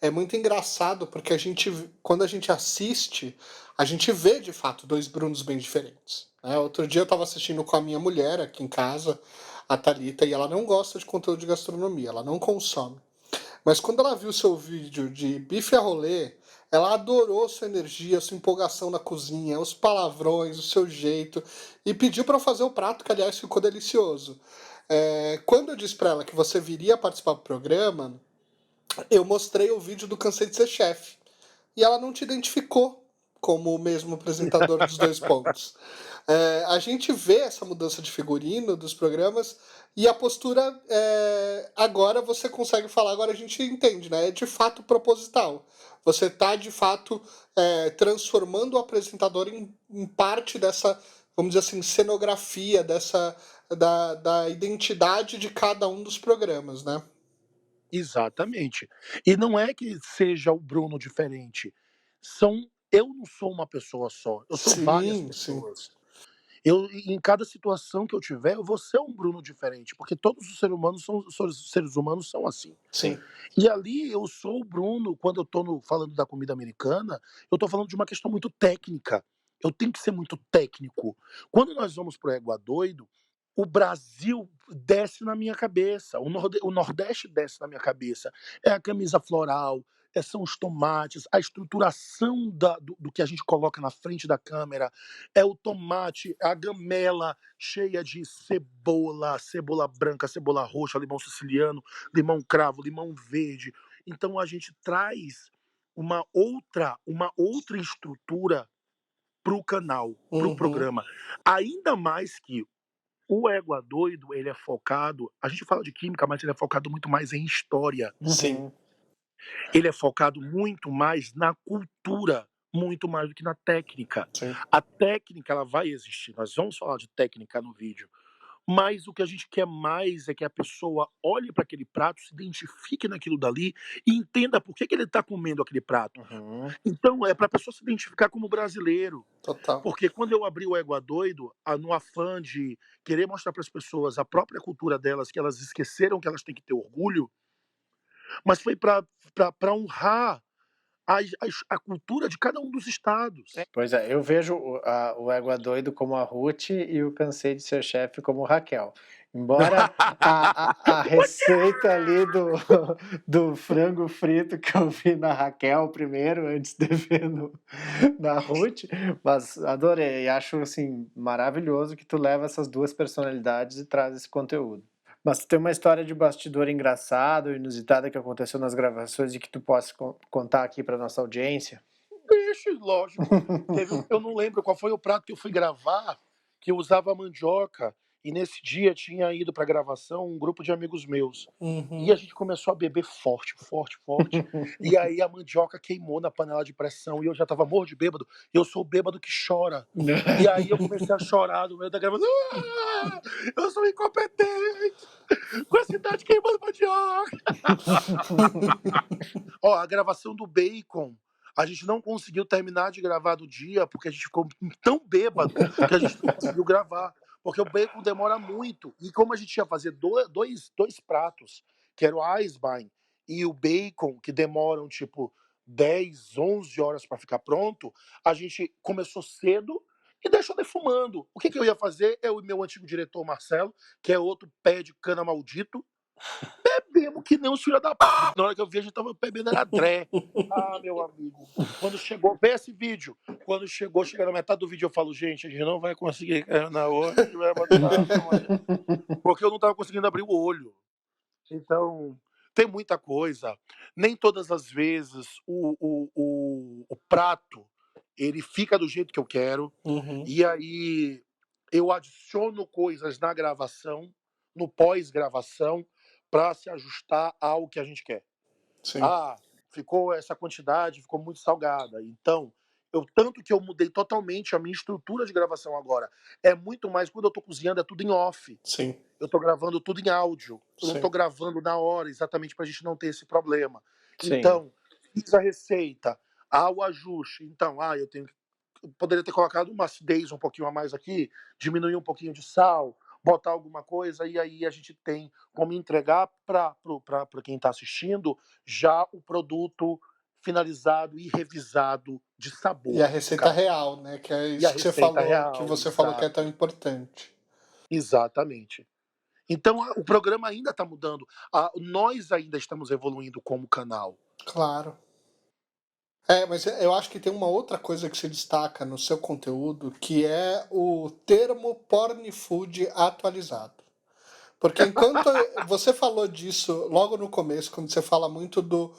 A: É muito engraçado porque quando a gente assiste, a gente vê de fato dois Brunos bem diferentes, né? Outro dia eu estava assistindo com a minha mulher aqui em casa, a Thalita, e ela não gosta de conteúdo de gastronomia, ela não consome. Mas quando ela viu seu vídeo de bife a rolê, ela adorou sua energia, sua empolgação na cozinha, os palavrões, o seu jeito, e pediu para fazer o prato, que aliás ficou delicioso. Quando eu disse para ela que você viria participar do programa, eu mostrei o vídeo do Cansei de Ser Chefe. E ela não te identificou como o mesmo apresentador dos dois pontos. A gente vê essa mudança de figurino dos programas e a postura, agora você consegue falar, agora a gente entende, né? É de fato proposital. Você está, de fato, transformando o apresentador em parte dessa, vamos dizer assim, cenografia, da identidade de cada um dos programas, né?
B: Exatamente. E não é que seja o Bruno diferente. Eu não sou uma pessoa só, eu sou várias
A: Sim.
B: pessoas. Em cada situação que eu tiver, eu vou ser um Bruno diferente, porque todos os seres humanos são assim.
A: Sim.
B: E ali eu sou o Bruno, quando eu estou falando da comida americana, eu estou falando de uma questão muito técnica. Eu tenho que ser muito técnico. Quando nós vamos pro Égua Doido, o Brasil desce na minha cabeça, o Nordeste desce na minha cabeça. É a camisa floral, são os tomates, a estruturação do que a gente coloca na frente da câmera, é o tomate, a gamela cheia de cebola branca, cebola roxa, limão siciliano, limão cravo, limão verde. Então a gente traz uma outra estrutura para o canal, para o programa. Ainda mais que o Égua Doido, ele é focado, a gente fala de química, mas ele é focado muito mais em história.
A: Sim.
B: Ele é focado muito mais na cultura, muito mais do que na técnica.
A: Sim.
B: A técnica, ela vai existir, nós vamos falar de técnica no vídeo, Mas o que a gente quer mais é que a pessoa olhe para aquele prato, se identifique naquilo dali e entenda por que que ele está comendo aquele prato.
C: Uhum.
B: Então, é para a pessoa se identificar como brasileiro.
A: Total.
B: Porque quando eu abri o Égua Doido, no afã de querer mostrar para as pessoas a própria cultura delas, que elas esqueceram que elas têm que ter orgulho, mas foi para honrar a cultura de cada um dos estados.
C: Pois é, eu vejo o Égua Doido como a Ruth e o Cansei de Ser Chefe como Raquel. Embora a receita ali do frango frito que eu vi na Raquel primeiro, antes de ver na Ruth, mas adorei. Acho, assim, maravilhoso que tu leva essas duas personalidades e traz esse conteúdo. Mas tu tem uma história de bastidor engraçado, inusitada que aconteceu nas gravações e que tu possa contar aqui para nossa audiência?
B: Vixe, lógico. Eu não lembro qual foi o prato que eu fui gravar, que eu usava mandioca, e nesse dia tinha ido pra gravação um grupo de amigos meus. E a gente começou a beber forte, forte, forte. E aí a mandioca queimou na panela de pressão e eu já tava morto de bêbado. Eu sou o bêbado que chora. E aí eu comecei a chorar no meio da gravação. Ah, eu sou incompetente! Com a cidade queimando mandioca! Ó, a gravação do Bacon, a gente não conseguiu terminar de gravar do dia porque a gente ficou tão bêbado que a gente não conseguiu gravar. Porque o bacon demora muito. E como a gente ia fazer dois pratos, que era o Eisbein e o bacon, que demoram tipo 10, 11 horas para ficar pronto, a gente começou cedo e deixou defumando. O que eu ia fazer? Eu e meu antigo diretor Marcelo, que é outro pé de cana maldito, bebemos que nem os filhos da p. Na hora que eu vi, a gente tava bebendo era dré. Ah, meu amigo. Quando chegou, vê esse vídeo. Quando chegou na metade do vídeo, eu falo, gente, a gente não vai conseguir na hoje, vai botar amanhã. Porque eu não tava conseguindo abrir o olho. Então, tem muita coisa. Nem todas as vezes o prato, ele fica do jeito que eu quero. E aí, eu adiciono coisas na gravação, no pós-gravação, para se ajustar ao que a gente quer.
A: Sim.
B: Ah, ficou essa quantidade, ficou muito salgada. Então, tanto que eu mudei totalmente a minha estrutura de gravação agora. É muito mais, quando eu tô cozinhando, é tudo em off.
A: Sim.
B: Eu tô gravando tudo em áudio. Eu não
A: Sim.
B: tô gravando na hora, exatamente pra gente não ter esse problema.
C: Sim.
B: Então, fiz a receita, o ajuste. Então, eu poderia ter colocado uma acidez um pouquinho a mais aqui, diminuir um pouquinho de sal, botar alguma coisa, e aí a gente tem como entregar para quem está assistindo já o produto finalizado e revisado de sabor.
A: E a receita real, né? Que é isso que você falou,
B: real,
A: falou que é tão importante.
B: Exatamente. Então o programa ainda está mudando. Nós ainda estamos evoluindo como canal.
A: Claro. Mas eu acho que tem uma outra coisa que se destaca no seu conteúdo, que é o termo porn food atualizado. Porque enquanto você falou disso logo no começo, quando você fala muito do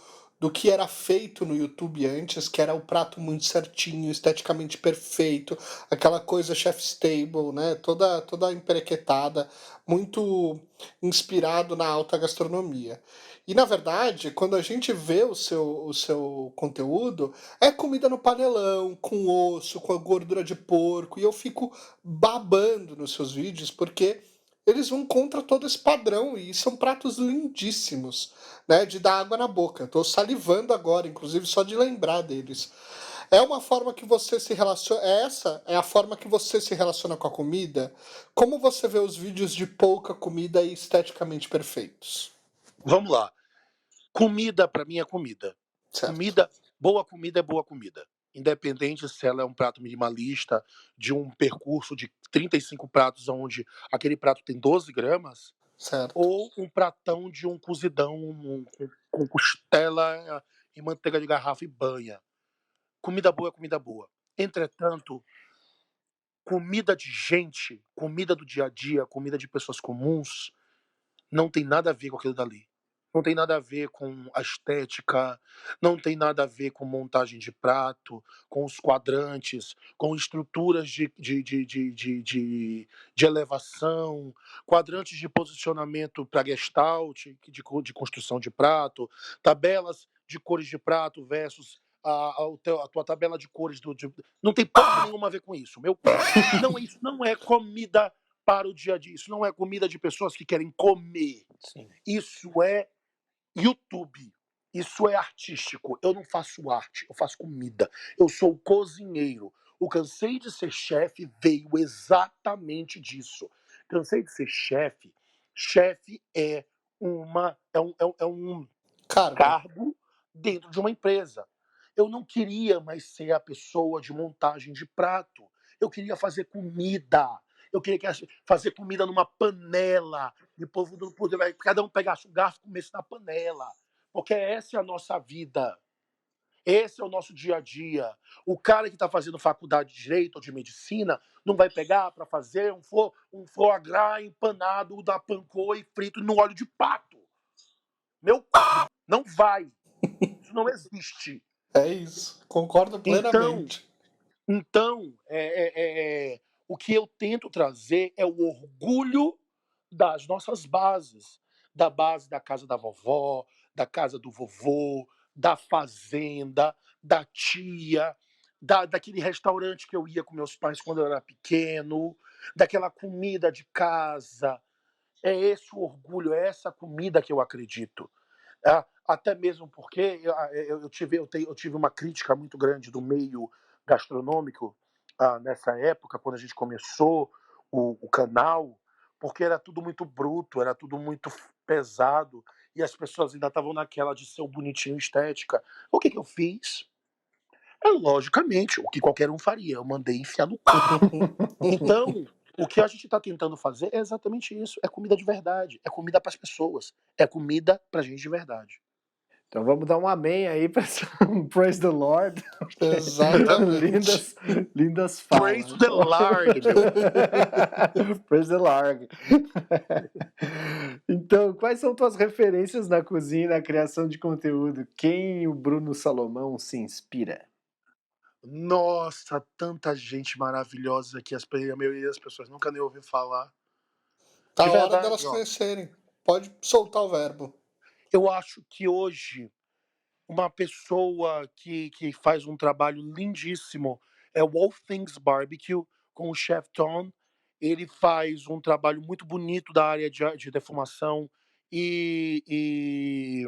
A: que era feito no YouTube antes, que era o prato muito certinho, esteticamente perfeito, aquela coisa chef's table, né? Toda emperequetada, muito inspirado na alta gastronomia. E na verdade, quando a gente vê o seu conteúdo, é comida no panelão, com osso, com a gordura de porco, e eu fico babando nos seus vídeos, porque eles vão contra todo esse padrão e são pratos lindíssimos, né? De dar água na boca. Estou salivando agora, inclusive, só de lembrar deles. É uma forma que você se relaciona. Essa é a forma que você se relaciona com a comida? Como você vê os vídeos de pouca comida e esteticamente perfeitos?
B: Vamos lá. Comida, para mim, é comida.
A: Certo.
B: Boa comida é boa comida. Independente se ela é um prato minimalista, de um percurso de 35 pratos, onde aquele prato tem 12 gramas,
A: Certo.
B: ou um pratão de um cozidão com costela e manteiga de garrafa e banha. Comida boa é comida boa. Entretanto, comida de gente, comida do dia a dia, comida de pessoas comuns, não tem nada a ver com aquilo dali. Não tem nada a ver com a estética, não tem nada a ver com montagem de prato, com os quadrantes, com estruturas de elevação, quadrantes de posicionamento para gestalt, de construção de prato, tabelas de cores de prato versus a tua tabela de cores não tem porra nenhuma a ver com isso. Isso não é comida para o dia a dia. Isso não é comida de pessoas que querem comer.
C: Sim.
B: Isso é YouTube. Isso é artístico. Eu não faço arte, eu faço comida. Eu sou cozinheiro. O Cansei de Ser Chefe veio exatamente disso. Cansei de Ser Chefe. Chefe é um
A: Cargo.
B: cargo dentro de uma empresa. Eu não queria mais ser a pessoa de montagem de prato. Eu queria fazer comida. Eu queria fazer comida numa panela. E o povo não podia, cada um pegasse o garfo e comesse na panela. Porque essa é a nossa vida. Esse é o nosso dia a dia. O cara que está fazendo faculdade de Direito ou de Medicina não vai pegar para fazer um foie gras empanado da pancô e frito no óleo de pato. Meu não vai. Isso não existe.
A: É isso. Concordo plenamente.
B: Então, o que eu tento trazer é o orgulho das nossas bases. Da base da casa da vovó, da casa do vovô, da fazenda, da tia, daquele restaurante que eu ia com meus pais quando eu era pequeno, daquela comida de casa. É esse o orgulho, é essa comida que eu acredito. Até mesmo porque eu tive uma crítica muito grande do meio gastronômico nessa época, quando a gente começou o canal, porque era tudo muito bruto, era tudo muito pesado, e as pessoas ainda estavam naquela de ser o bonitinho estética. O que eu fiz? Logicamente, o que qualquer um faria, eu mandei enfiar no cu. Então, o que a gente está tentando fazer é exatamente isso, é comida de verdade, é comida para as pessoas, é comida pra gente de verdade.
C: Então vamos dar um amém aí para Praise the Lord.
A: Exatamente.
C: lindas falas.
B: Praise the Lord, meu.
C: Praise the Lord. Então, quais são tuas referências na cozinha e na criação de conteúdo? Quem o Bruno Salomão se inspira?
B: Nossa, tanta gente maravilhosa que a maioria das pessoas nunca nem ouviu falar.
A: Tá
B: De
A: a hora
B: verdade,
A: delas
B: ó.
A: conhecerem. Pode soltar o verbo.
B: Eu acho que hoje uma pessoa que faz um trabalho lindíssimo é o All Things Barbecue com o Chef Tom. Ele faz um trabalho muito bonito da área de defumação e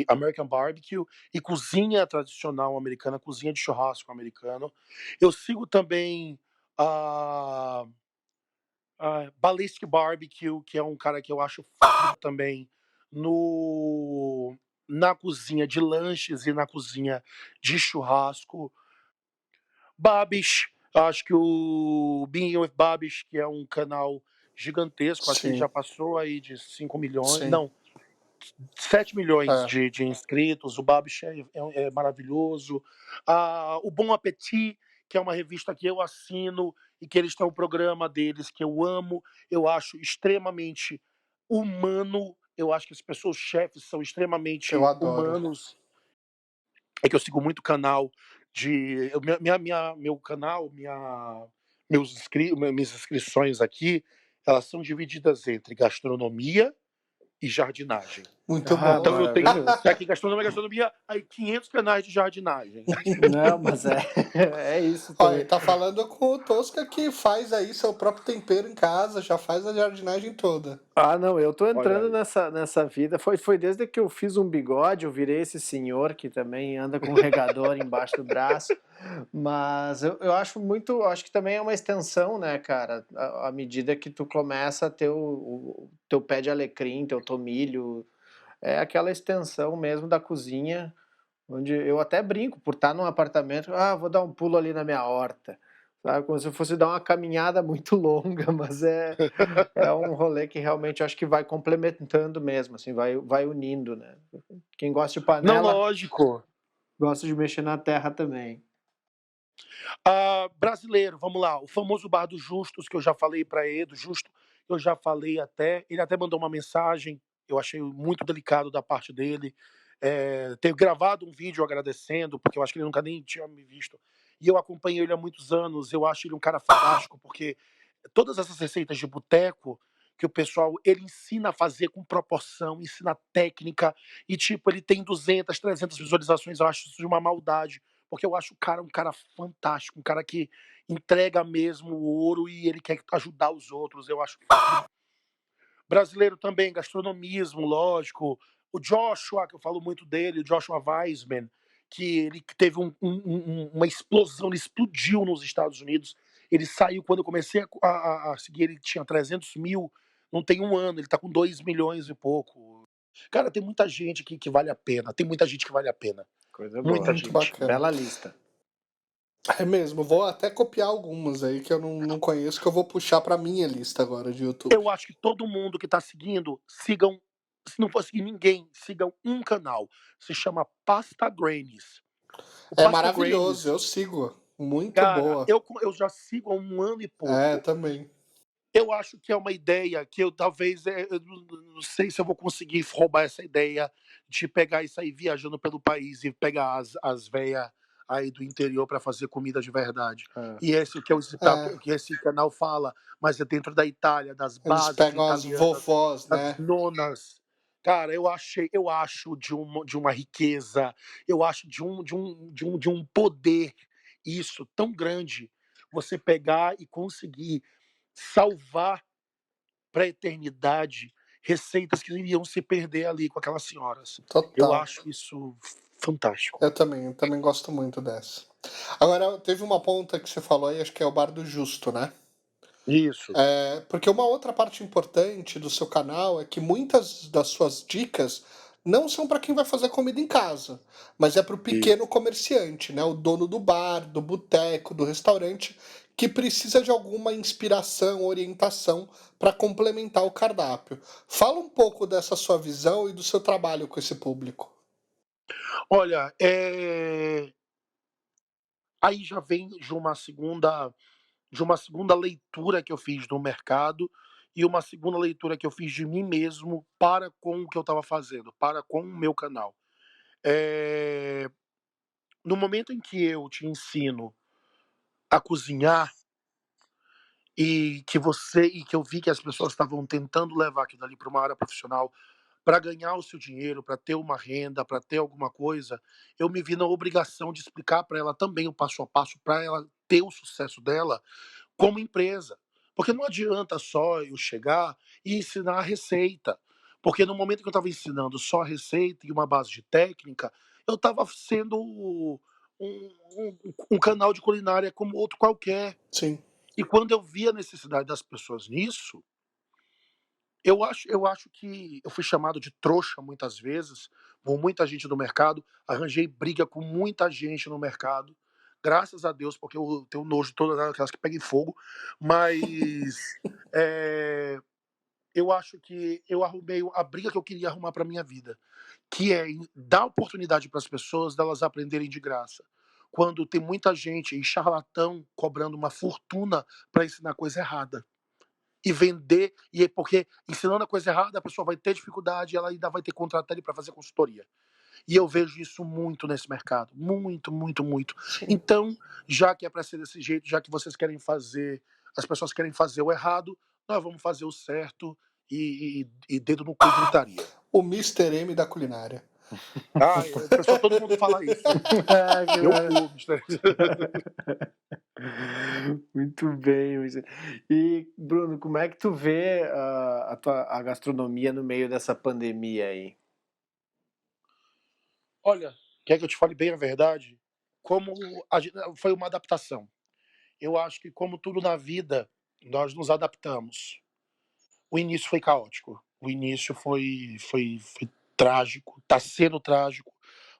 B: American Barbecue e cozinha tradicional americana, cozinha de churrasco americano. Eu sigo também a Ballistic Barbecue, que é um cara que eu acho foda também na cozinha de lanches e na cozinha de churrasco. Babish, acho que o Being with Babish, que é um canal gigantesco, acho que ele
A: Sim.
B: já passou aí de 5 milhões,
A: Sim.
B: não, 7 milhões
A: É.
B: de inscritos. O Babish é maravilhoso. O Bon Appetit, que é uma revista que eu assino e que eles têm um programa deles que eu amo, eu acho extremamente humano. Eu acho que as pessoas chefes são extremamente
A: Eu adoro.
B: humanos. É que eu sigo muito canal meu canal, minhas inscrições aqui, elas são divididas entre gastronomia e jardinagem.
A: Muito
C: Ah,
A: bom.
B: Então eu tenho
C: maravilhoso.
B: aqui gastronomia, aí 500 canais de jardinagem.
C: Não, mas é isso
A: Olha,
C: também.
A: tá falando com o Tosca que faz aí seu próprio tempero em casa, já faz a jardinagem toda.
C: Ah, não, eu tô entrando
B: aí.
C: nessa vida. Foi desde que eu fiz um bigode, eu virei esse senhor que também anda com um regador embaixo do braço. Mas eu acho que também é uma extensão, né, cara? À medida que tu começa a ter o teu pé de alecrim, teu tomilho, é aquela extensão mesmo da cozinha, onde eu até brinco por estar num apartamento, vou dar um pulo ali na minha horta. Sabe? Como se eu fosse dar uma caminhada muito longa, mas é um rolê que realmente eu acho que vai complementando mesmo, assim, vai unindo, né? Quem gosta de
B: Não,
C: panela,
B: lógico.
C: gosta de mexer na terra também.
B: Brasileiro, vamos lá. O famoso Bar do Justus, que eu já falei para ele, do Justo, eu já falei até. Ele até mandou uma mensagem, eu achei muito delicado da parte dele. Ter gravado um vídeo agradecendo, porque eu acho que ele nunca nem tinha me visto. E eu acompanhei ele há muitos anos, eu acho ele um cara fantástico, porque todas essas receitas de boteco que o pessoal ele ensina a fazer com proporção, ensina técnica, e tipo, ele tem 200, 300 visualizações, eu acho isso de uma maldade, porque eu acho o cara um cara fantástico, um cara que entrega mesmo o ouro e ele quer ajudar os outros, eu acho. Brasileiro também, gastronomismo, lógico. O Joshua, que eu falo muito dele, o Joshua Weissman, que ele teve uma explosão, ele explodiu nos Estados Unidos. Ele saiu, quando eu comecei a seguir, ele tinha 300 mil, não tem um ano, ele tá com 2 milhões e pouco. Cara, tem muita gente que vale a pena, tem muita gente que vale a pena.
C: Coisa boa.
B: Muita
A: Muito
B: gente.
A: bacana.
C: Bela lista.
A: É mesmo, vou até copiar algumas aí que eu não conheço, que eu vou puxar pra minha lista agora de YouTube.
B: Eu acho que todo mundo que tá seguindo, sigam, se não for seguir ninguém, sigam um canal. Se chama Pasta Grannies. O
A: É
B: Pasta
A: maravilhoso,
B: Grannies,
A: eu sigo. Muito
B: cara,
A: boa.
B: eu já sigo há um ano e
A: É,
B: pouco.
A: também.
B: Eu acho que é uma ideia que eu talvez, eu não sei se eu vou conseguir roubar essa ideia de pegar e sair viajando pelo país e pegar as véias aí do interior para fazer comida de verdade. E esse que esse canal fala, mas é dentro da Itália, das
A: Eles
B: bases
A: pegam as
B: italianas,
A: vovós,
B: das
A: né?
B: nonas. Cara, eu acho de uma riqueza, eu acho de um poder isso tão grande, você pegar e conseguir salvar para a eternidade receitas que iriam se perder ali com aquelas senhoras. Eu
A: Total.
B: acho isso fantástico.
A: Eu também gosto muito dessa. Agora, teve uma ponta que você falou aí, acho que é o Bar do Justo, né?
B: Isso.
A: Porque uma outra parte importante do seu canal é que muitas das suas dicas não são para quem vai fazer comida em casa, mas é para o pequeno comerciante, né? O dono do bar, do boteco, do restaurante, que precisa de alguma inspiração, orientação para complementar o cardápio. Fala um pouco dessa sua visão e do seu trabalho com esse público.
B: Olha, aí já vem de uma segunda leitura que eu fiz do mercado e uma segunda leitura que eu fiz de mim mesmo para com o que eu estava fazendo, para com o meu canal. No momento em que eu te ensino a cozinhar e que eu vi que as pessoas estavam tentando levar aquilo ali para uma área profissional para ganhar o seu dinheiro, para ter uma renda, para ter alguma coisa, eu me vi na obrigação de explicar para ela também o passo a passo para ela ter o sucesso dela como empresa. Porque não adianta só eu chegar e ensinar a receita. Porque no momento que eu estava ensinando só a receita e uma base de técnica, eu estava sendo um canal de culinária como outro qualquer.
A: Sim.
B: E quando eu vi a necessidade das pessoas nisso, eu acho que eu fui chamado de trouxa muitas vezes, por muita gente do mercado, arranjei briga com muita gente no mercado, graças a Deus, porque eu tenho nojo de todas aquelas que pegam fogo, mas eu acho que eu arrumei a briga que eu queria arrumar para minha vida, que é dar oportunidade para as pessoas delas aprenderem de graça. Quando tem muita gente e charlatão cobrando uma fortuna para ensinar coisa errada e vender, e é porque ensinando a coisa errada, a pessoa vai ter dificuldade e ela ainda vai ter que contratar ele para fazer consultoria. E eu vejo isso muito nesse mercado. Muito, muito, muito. Então, já que é para ser desse jeito, já que vocês querem fazer, as pessoas querem fazer o errado, nós vamos fazer o certo e dedo no cu e gritaria.
A: O Mr. M da culinária.
B: Ah, o pessoal, todo mundo fala isso. Meu cu, Mr.
C: Muito bem. E, Bruno, como é que tu vê a gastronomia no meio dessa pandemia aí?
B: Olha, quer que eu te fale bem a verdade? Foi uma adaptação. Eu acho que, como tudo na vida, nós nos adaptamos. O início foi caótico. O início foi trágico, está sendo trágico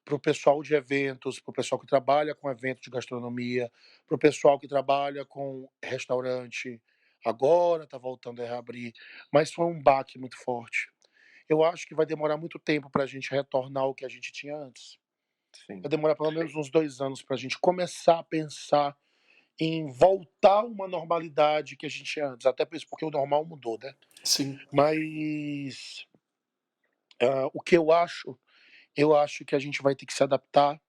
B: para o pessoal de eventos, para o pessoal que trabalha com evento de gastronomia, para o pessoal que trabalha com restaurante. Agora está voltando a reabrir, mas foi um baque muito forte. Eu acho que vai demorar muito tempo para a gente retornar ao que a gente tinha antes.
C: Sim.
B: Vai demorar pelo menos uns 2 anos para a gente começar a pensar em voltar a uma normalidade que a gente tinha antes. Até porque o normal mudou, né?
A: Sim.
B: Mas o que eu acho que a gente vai ter que se adaptar,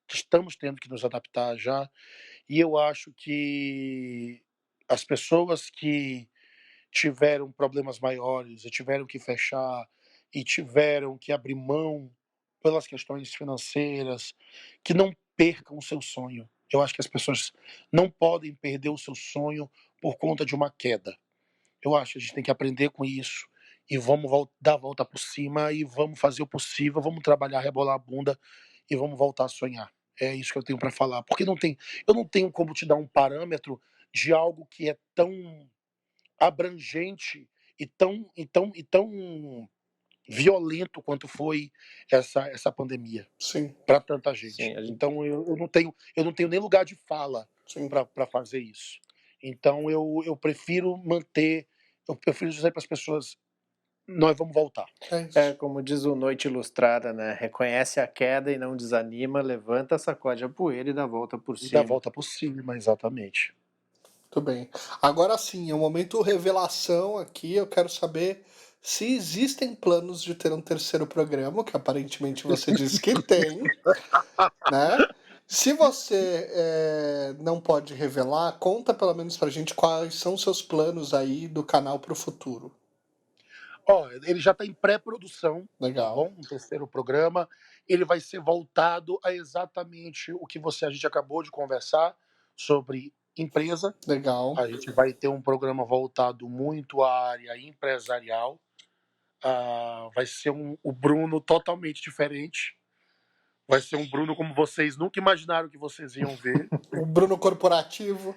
B: estamos tendo que nos adaptar já, e eu acho que as pessoas que tiveram problemas maiores e tiveram que fechar e tiveram que abrir mão pelas questões financeiras, que não percam o seu sonho. Eu acho que as pessoas não podem perder o seu sonho por conta de uma queda. Eu acho que a gente tem que aprender com isso e vamos dar a volta por cima e vamos fazer o possível, vamos trabalhar, rebolar a bunda e vamos voltar a sonhar. É isso que eu tenho para falar, porque eu não tenho como te dar um parâmetro de algo que é tão abrangente e tão violento quanto foi essa pandemia
A: Sim,
B: para tanta
C: Sim,
B: gente.
C: a gente,
B: Então eu não tenho nem lugar de fala
A: sim.
B: para fazer isso. Então eu prefiro manter, eu prefiro dizer para as pessoas, nós vamos voltar.
A: É isso.
C: como diz o Noite Ilustrada, né? Reconhece a queda e não desanima, levanta, sacode a poeira e dá a volta por
B: E dar a
C: cima.
B: volta por cima, exatamente.
A: Muito bem. Agora sim, é o momento revelação aqui. Eu quero saber se existem planos de ter um terceiro programa, que aparentemente você disse que tem, né? Se você não pode revelar, conta pelo menos pra gente quais são os seus planos aí do canal pro futuro.
B: Ó, ele já está em pré-produção, tá
A: Legal,
B: bom? Um terceiro programa. Ele vai ser voltado a exatamente o que a gente acabou de conversar sobre empresa.
A: legal.
B: A gente vai ter um programa voltado muito à área empresarial. Vai ser o Bruno totalmente diferente. Vai ser um Bruno como vocês nunca imaginaram que vocês iam ver.
A: O Bruno Corporativo.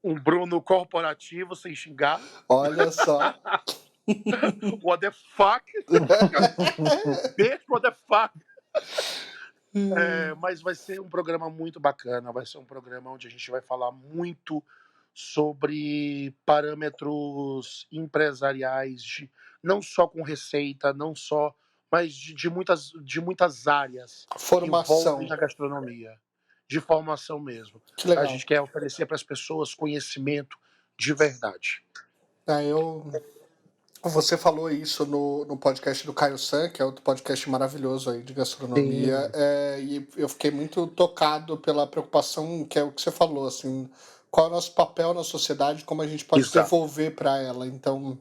B: Um Bruno corporativo, sem xingar.
A: Olha só.
B: What the fuck? Bitch, what the fuck? Mas vai ser um programa muito bacana. Vai ser um programa onde a gente vai falar muito sobre parâmetros empresariais, não só com receita, não só, mas de muitas áreas que
A: Formação.
B: envolvem a gastronomia, de formação mesmo.
A: Que
B: A
A: legal.
B: gente quer oferecer para as pessoas conhecimento de verdade.
A: Você falou isso no podcast do Caio San, que é outro podcast maravilhoso aí de gastronomia, e eu fiquei muito tocado pela preocupação que é o que você falou, assim, qual é o nosso papel na sociedade, como a gente pode
B: Exato.
A: devolver para ela. Então,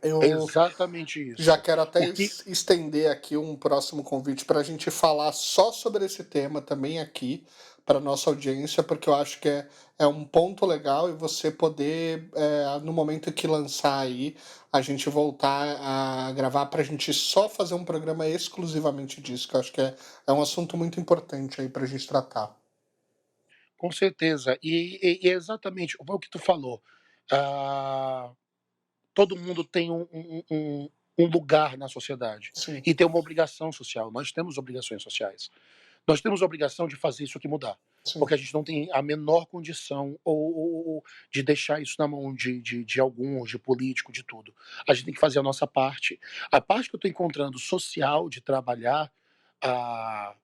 A: eu
B: Exatamente isso.
A: já quero até
B: Porque
A: estender aqui um próximo convite para a gente falar só sobre esse tema também aqui para nossa audiência, porque eu acho que é um ponto legal e você poder, no momento que lançar aí, a gente voltar a gravar para a gente só fazer um programa exclusivamente disso, que eu acho que é um assunto muito importante aí para a gente tratar.
B: com certeza. E é exatamente o que tu falou. Todo mundo tem um lugar na sociedade
A: Sim,
B: e tem uma obrigação social. Nós temos obrigações sociais. Nós temos a obrigação de fazer isso aqui mudar.
A: sim.
B: Porque a gente não tem a menor condição ou de deixar isso na mão de alguns, de político, de tudo. A gente tem que fazer a nossa parte. A parte que eu estou encontrando social de trabalhar, a,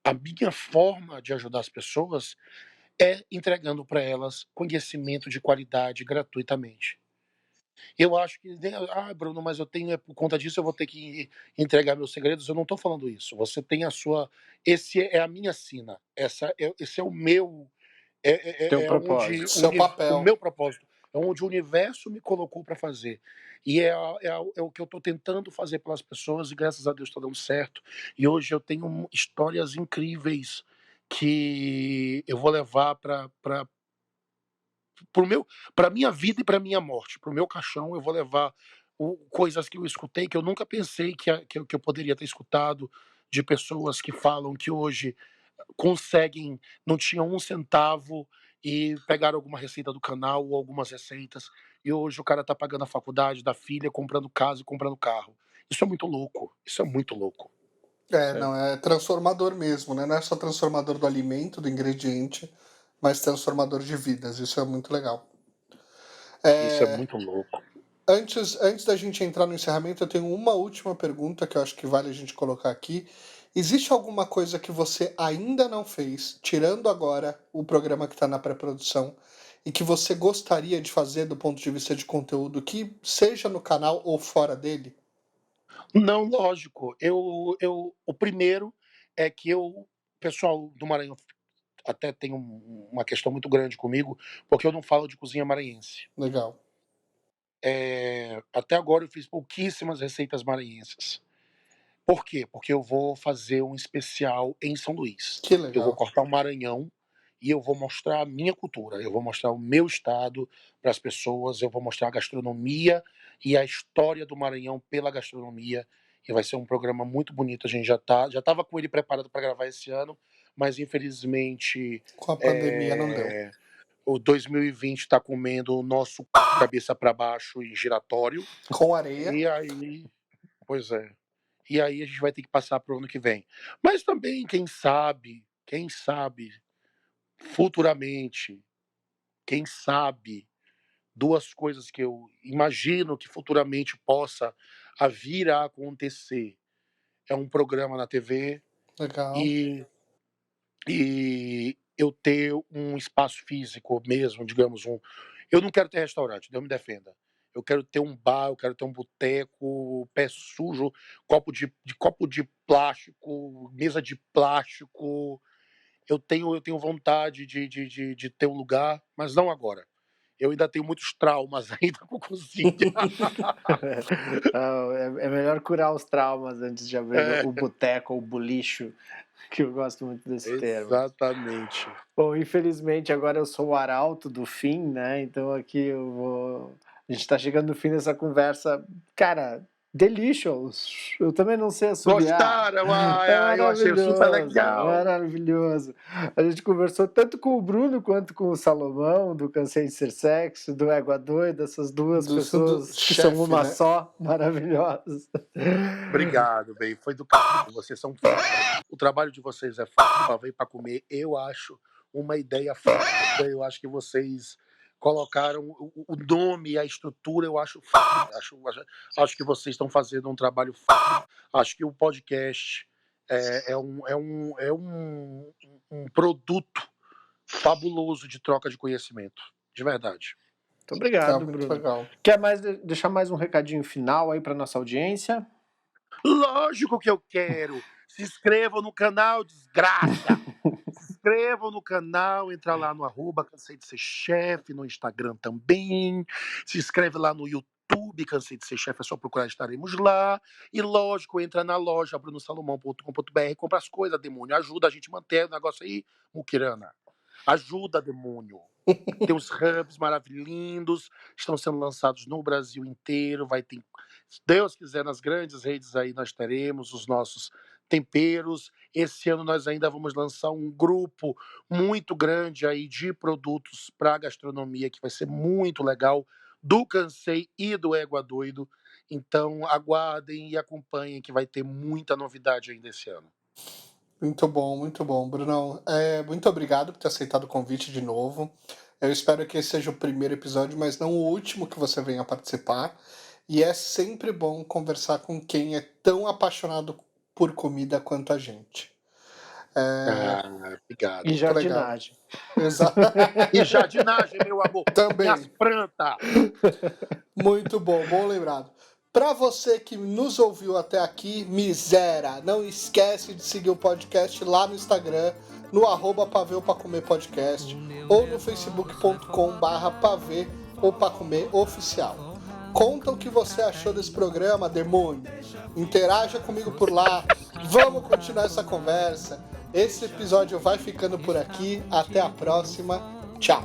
B: a minha forma de ajudar as pessoas é entregando para elas conhecimento de qualidade gratuitamente. Eu acho que, Bruno, mas eu tenho, por conta disso, eu vou ter que entregar meus segredos. Eu não estou falando isso. Você tem a sua. Esse é a minha sina. Esse é o meu.
C: Teu
B: É onde
C: propósito.
A: Seu
B: o
A: papel.
B: meu propósito. É onde o universo me colocou para fazer. E é o que eu estou tentando fazer pelas pessoas, e graças a Deus está dando certo. E hoje eu tenho histórias incríveis que eu vou levar para para minha vida e para minha morte, para o meu caixão. Eu vou levar coisas que eu escutei que eu nunca pensei que eu poderia ter escutado, de pessoas que falam que hoje conseguem, não tinham um centavo e pegaram alguma receita do canal ou algumas receitas, e hoje o cara tá pagando a faculdade da filha, comprando casa e comprando carro. Isso é muito louco. Isso é muito louco.
A: Não, é transformador mesmo, né? Não é só transformador do alimento, do ingrediente, mas transformador de vidas. Isso é muito legal.
B: Isso é muito louco.
A: Antes da gente entrar no encerramento, eu tenho uma última pergunta que eu acho que vale a gente colocar aqui. Existe alguma coisa que você ainda não fez, tirando agora o programa que está na pré-produção, e que você gostaria de fazer do ponto de vista de conteúdo, que seja no canal ou fora dele?
B: Não, lógico. O primeiro é que o pessoal do Maranhão até tem uma questão muito grande comigo, porque eu não falo de cozinha maranhense.
A: Legal.
B: Até agora eu fiz pouquíssimas receitas maranhenses. Por quê? Porque eu vou fazer um especial em São Luís.
A: Que
B: Eu vou
A: legal.
B: cortar o Maranhão e eu vou mostrar a minha cultura, eu vou mostrar o meu estado para as pessoas, eu vou mostrar a gastronomia e a história do Maranhão pela gastronomia. E vai ser um programa muito bonito. A gente já estava com ele preparado para gravar esse ano, mas infelizmente
A: Com a pandemia não deu.
B: o 2020 está comendo o nosso cabeça para baixo em giratório.
A: Com areia.
B: E aí, pois é. E aí a gente vai ter que passar para o ano que vem. Mas também, quem sabe, futuramente, quem sabe, duas coisas que eu imagino que futuramente possa vir a acontecer. É um programa na TV
A: Legal.
B: e eu ter um espaço físico mesmo, digamos, eu não quero ter restaurante, Deus me defenda. Eu quero ter um bar, eu quero ter um boteco, pé sujo, copo de plástico, mesa de plástico. Eu tenho vontade de ter um lugar, mas não agora. Eu ainda tenho muitos traumas ainda com cozinha.
C: É melhor curar os traumas antes de abrir
B: É.
C: o boteco ou o bolicho, que eu gosto muito desse termo.
B: Exatamente.
C: Bom, infelizmente agora eu sou o arauto do fim, né? Então aqui a gente tá chegando no fim dessa conversa. Cara, delicious. Eu também não sei assobiar.
B: Gostaram? Eu achei super legal.
C: Maravilhoso. A gente conversou tanto com o Bruno quanto com o Salomão, do Cansei de Ser Sexo, do Égua Doida, essas duas pessoas que
A: chefe,
C: são uma
A: né?
C: só, maravilhosas.
B: Obrigado, bem. Foi do caralho. Vocês são foda. O trabalho de vocês é foda. Pra ver pra comer, eu acho uma ideia foda. Eu acho que vocês colocaram o nome e a estrutura, eu acho foda. Acho que vocês estão fazendo um trabalho foda. Acho que o podcast é um produto fabuloso de troca de conhecimento. De verdade.
C: Muito obrigado,
A: Tá muito
C: Bruno.
A: legal.
C: Quer deixar mais um recadinho final aí para nossa audiência?
B: Lógico que eu quero. Se inscrevam no canal, desgraça. Se inscrevam no canal, entra lá no @Cansei de Ser Chefe, no Instagram também. Se inscreve lá no YouTube, Cansei de Ser Chefe, é só procurar, estaremos lá. E lógico, entra na loja brunosalomão.com.br, compra as coisas, demônio. Ajuda a gente a manter o negócio aí, muquirana. Ajuda, demônio. Tem uns hubs maravilhosos, estão sendo lançados no Brasil inteiro. Vai ter, se Deus quiser, nas grandes redes aí nós teremos os nossos temperos. Esse ano nós ainda vamos lançar um grupo muito grande aí de produtos para gastronomia, que vai ser muito legal, do Cansei e do Égua Doido. Então aguardem e acompanhem, que vai ter muita novidade ainda esse ano.
A: Muito bom, Brunão. Muito obrigado por ter aceitado o convite de novo. Eu espero que esse seja o primeiro episódio, mas não o último que você venha participar. E é sempre bom conversar com quem é tão apaixonado por comida quanto a gente.
B: Obrigado.
C: E jardinagem.
A: Exato.
B: E jardinagem, meu amor.
A: Também.
B: Minhas plantas.
A: Muito bom lembrado. Para você que nos ouviu até aqui, misera, não esquece de seguir o podcast lá no Instagram, no @pavêopacomerpodcast ou no facebook.com/pavê ou pra comer oficial. Conta o que você achou desse programa, demônio. Interaja comigo por lá. Vamos continuar essa conversa. Esse episódio vai ficando por aqui. Até a próxima. Tchau.